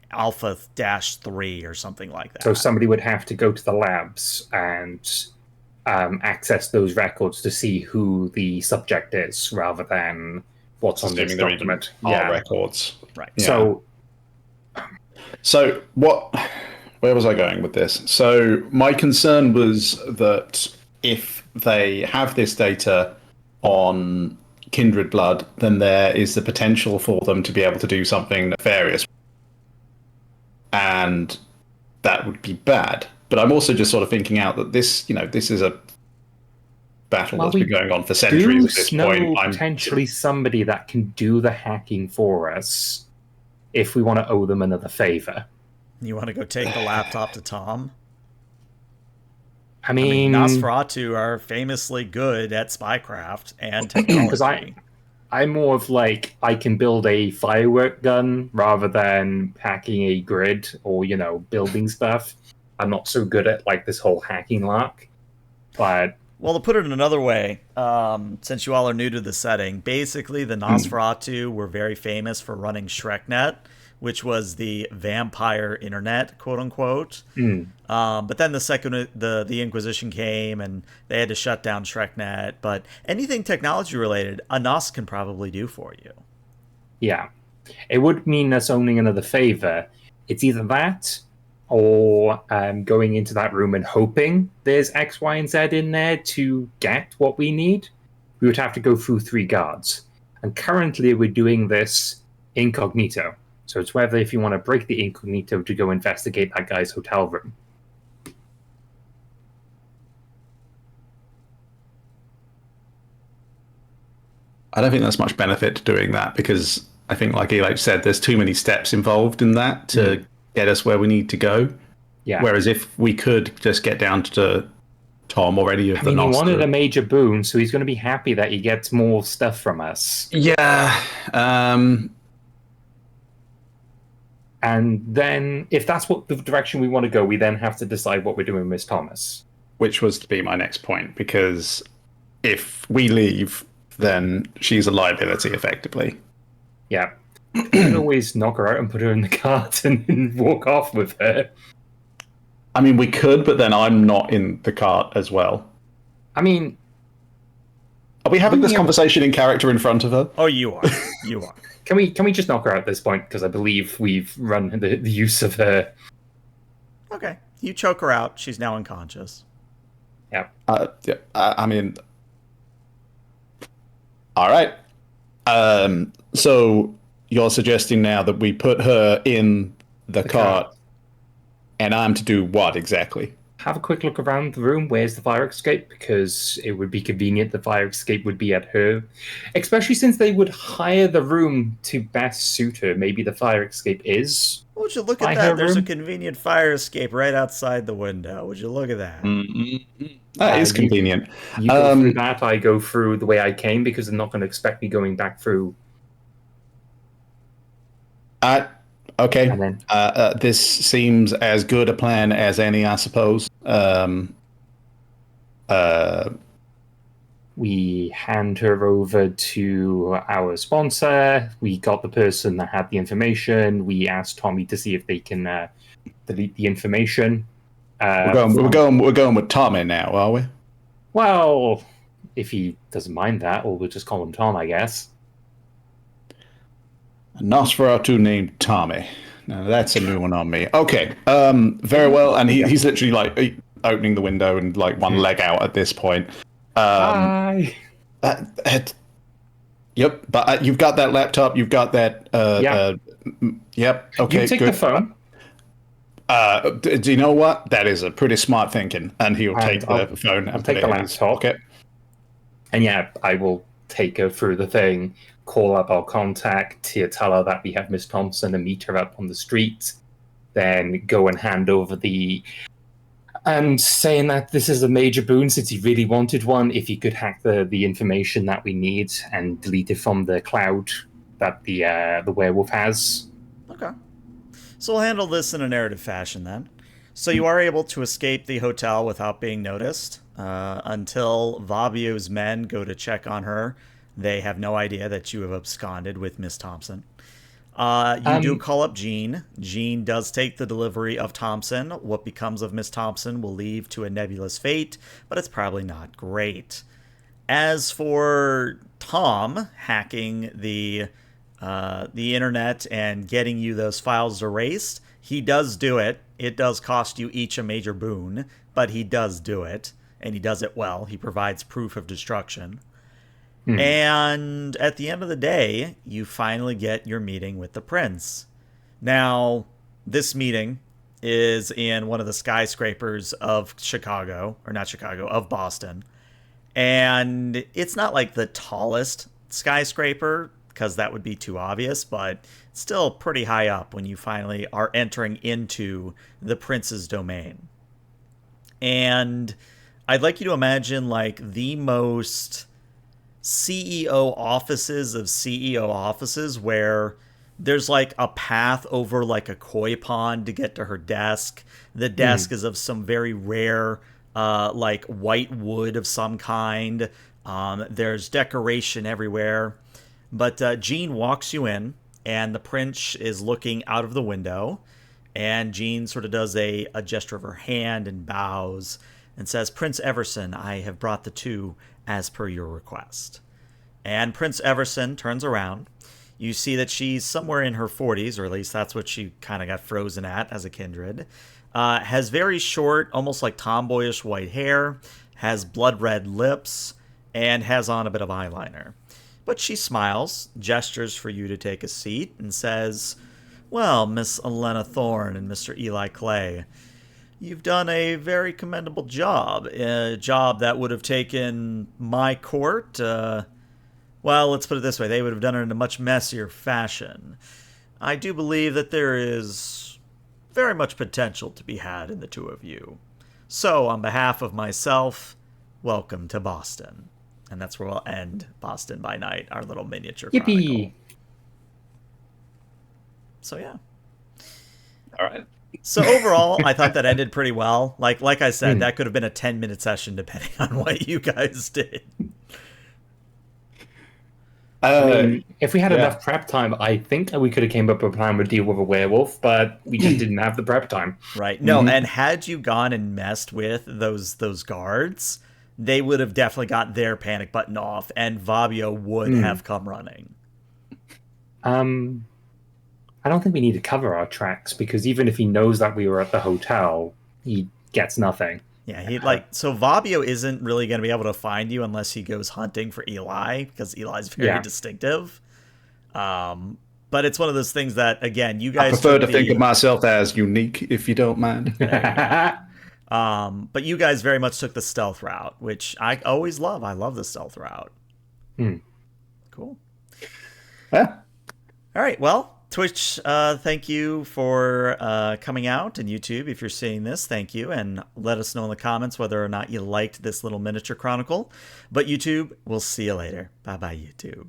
alpha -3 or something like that. So somebody would have to go to the labs and access those records to see who the subject is, rather than what's on this document. Records. Right. Yeah. So what? Where was I going with this? So my concern was that if they have this data on kindred blood, then there is the potential for them to be able to do something nefarious, and that would be bad. But I'm also just sort of thinking out that this is a battle that's been going on for centuries at this point. Potentially somebody that can do the hacking for us if we want to owe them another favor. You want to go take the laptop to Tom? I mean, Nosferatu are famously good at spycraft and technology. Because I'm more of I can build a firework gun rather than hacking a grid or building stuff. I'm not so good at this whole hacking lark. But well, to put it another way, since you all are new to the setting, basically the Nosferatu were very famous for running ShrekNet, which was the vampire internet, quote unquote. But then the Inquisition came and they had to shut down ShrekNet. But anything technology related, a Nos can probably do for you. Yeah, it would mean us owning another favor. It's either that or going into that room and hoping there's X, Y, and Z in there to get what we need. We would have to go through 3 guards. And currently we're doing this incognito. So it's whether if you want to break the incognito to go investigate that guy's hotel room. I don't think there's much benefit to doing that because I think, like Eli said, there's too many steps involved in that to get us where we need to go. Yeah. Whereas if we could just get down to Tom or any of the he Nos wanted a major boon, so he's going to be happy that he gets more stuff from us. Yeah. And then, if that's what the direction we want to go, we then have to decide what we're doing with Miss Thomas. Which was to be my next point, because if we leave then she's a liability, effectively. Yeah. You could always knock her out and put her in the cart and walk off with her. I mean, we could, but then I'm not in the cart as well. I mean, Are we having this looking at- conversation in character in front of her? Oh, you are. You are. Can we just knock her out at this point? Because I believe we've run the use of her. Okay. You choke her out. She's now unconscious. Yeah. Yeah, I mean, all right. So you're suggesting now that we put her in the cart, and I'm to do what exactly? Have a quick look around the room. Where's the fire escape? Because it would be convenient the fire escape would be at her. Especially since they would hire the room to best suit her. Maybe the fire escape is. Would you look By at her that? There's a room? convenient fire escape right outside the window. Would you look at that? That is You- convenient. You go through that, I go through the way I came because they're not going to expect me going back through. Okay. And then- This seems as good a plan as any, I suppose. We hand her over to our sponsor. We got the person that had the information. We asked Tommy to see if they can delete the information. We're going with Tommy now, are we? Well, if he doesn't mind that, or we'll just call him Tom, I guess. A Nosferatu named Tommy. Now that's a new one on me. Okay. Very well. And he's literally like opening the window and like one leg out at this point. Hi. Yep. But you've got that laptop. You've got that. Yep. Okay. You take good. the phone. Do you know what? That is a pretty smart thinking. And he'll And take the I'll- phone I'll and take put the it in his laptop. pocket. And yeah, I will take her through the thing, call up our contact, tell her that we have Miss Thompson and meet her up on the street, then go and hand over and saying that this is a major boon since he really wanted one, if he could hack the information that we need and delete it from the cloud that the werewolf has. Okay. So we'll handle this in a narrative fashion then. So you are able to escape the hotel without being noticed until Vabio's men go to check on her. They have no idea that you have absconded with Miss Thompson. You do call up Jean. Jean does take the delivery of Thompson. What becomes of Miss Thompson will leave to a nebulous fate, but it's probably not great. As for Tom hacking the internet and getting you those files erased, he does do it. It does cost you each a major boon, but he does do it, and he does it well. He provides proof of destruction. And at the end of the day, you finally get your meeting with the prince. Now, this meeting is in one of the skyscrapers of Chicago, or not Chicago, of Boston. And it's not like the tallest skyscraper, because that would be too obvious, but still pretty high up when you finally are entering into the prince's domain. And I'd like you to imagine like the most CEO offices of CEO offices where there's like a path over like a koi pond to get to her desk. The desk is of some very rare like white wood of some kind. There's decoration everywhere. But Jean walks you in, and the prince is looking out of the window. And Jean sort of does a gesture of her hand and bows and says, "Prince Everson, I have brought the two as per your request." And Prince Everson turns around. You see that she's somewhere in her 40s, or at least that's what she kind of got frozen at as a kindred. Has very short, almost like tomboyish white hair, has blood red lips, and has on a bit of eyeliner. But she smiles, gestures for you to take a seat, and says, "Well, Miss Elena Thorne and Mr. Eli Clay, you've done a very commendable job. A job that would have taken my court. Well, let's put it this way. They would have done it in a much messier fashion. I do believe that there is very much potential to be had in the two of you. So, on behalf of myself, welcome to Boston." And that's where we'll end Boston by Night, our little miniature chronicle. Yippee! So, yeah. All right. So overall, I thought that ended pretty well. Like I said, that could have been a 10-minute session depending on what you guys did. I mean, if we had yeah. enough prep time, I think we could have came up with a plan to deal with a werewolf, but we just didn't have the prep time. Right. No, and had you gone and messed with those guards, they would have definitely got their panic button off, and Vabio would have come running. Um, I don't think we need to cover our tracks because even if he knows that we were at the hotel, he gets nothing. Yeah, he so Vabio isn't really going to be able to find you unless he goes hunting for Eli because Eli's very Yeah. distinctive. But it's one of those things that again, you I guys prefer took to think of myself as unique, if you don't mind. but you guys very much took the stealth route, which I always love. I love the stealth route. Cool. Yeah. All right. Well, Twitch, thank you for coming out, and YouTube, if you're seeing this, thank you, and let us know in the comments whether or not you liked this little miniature chronicle. But YouTube, we'll see you later. Bye bye, YouTube.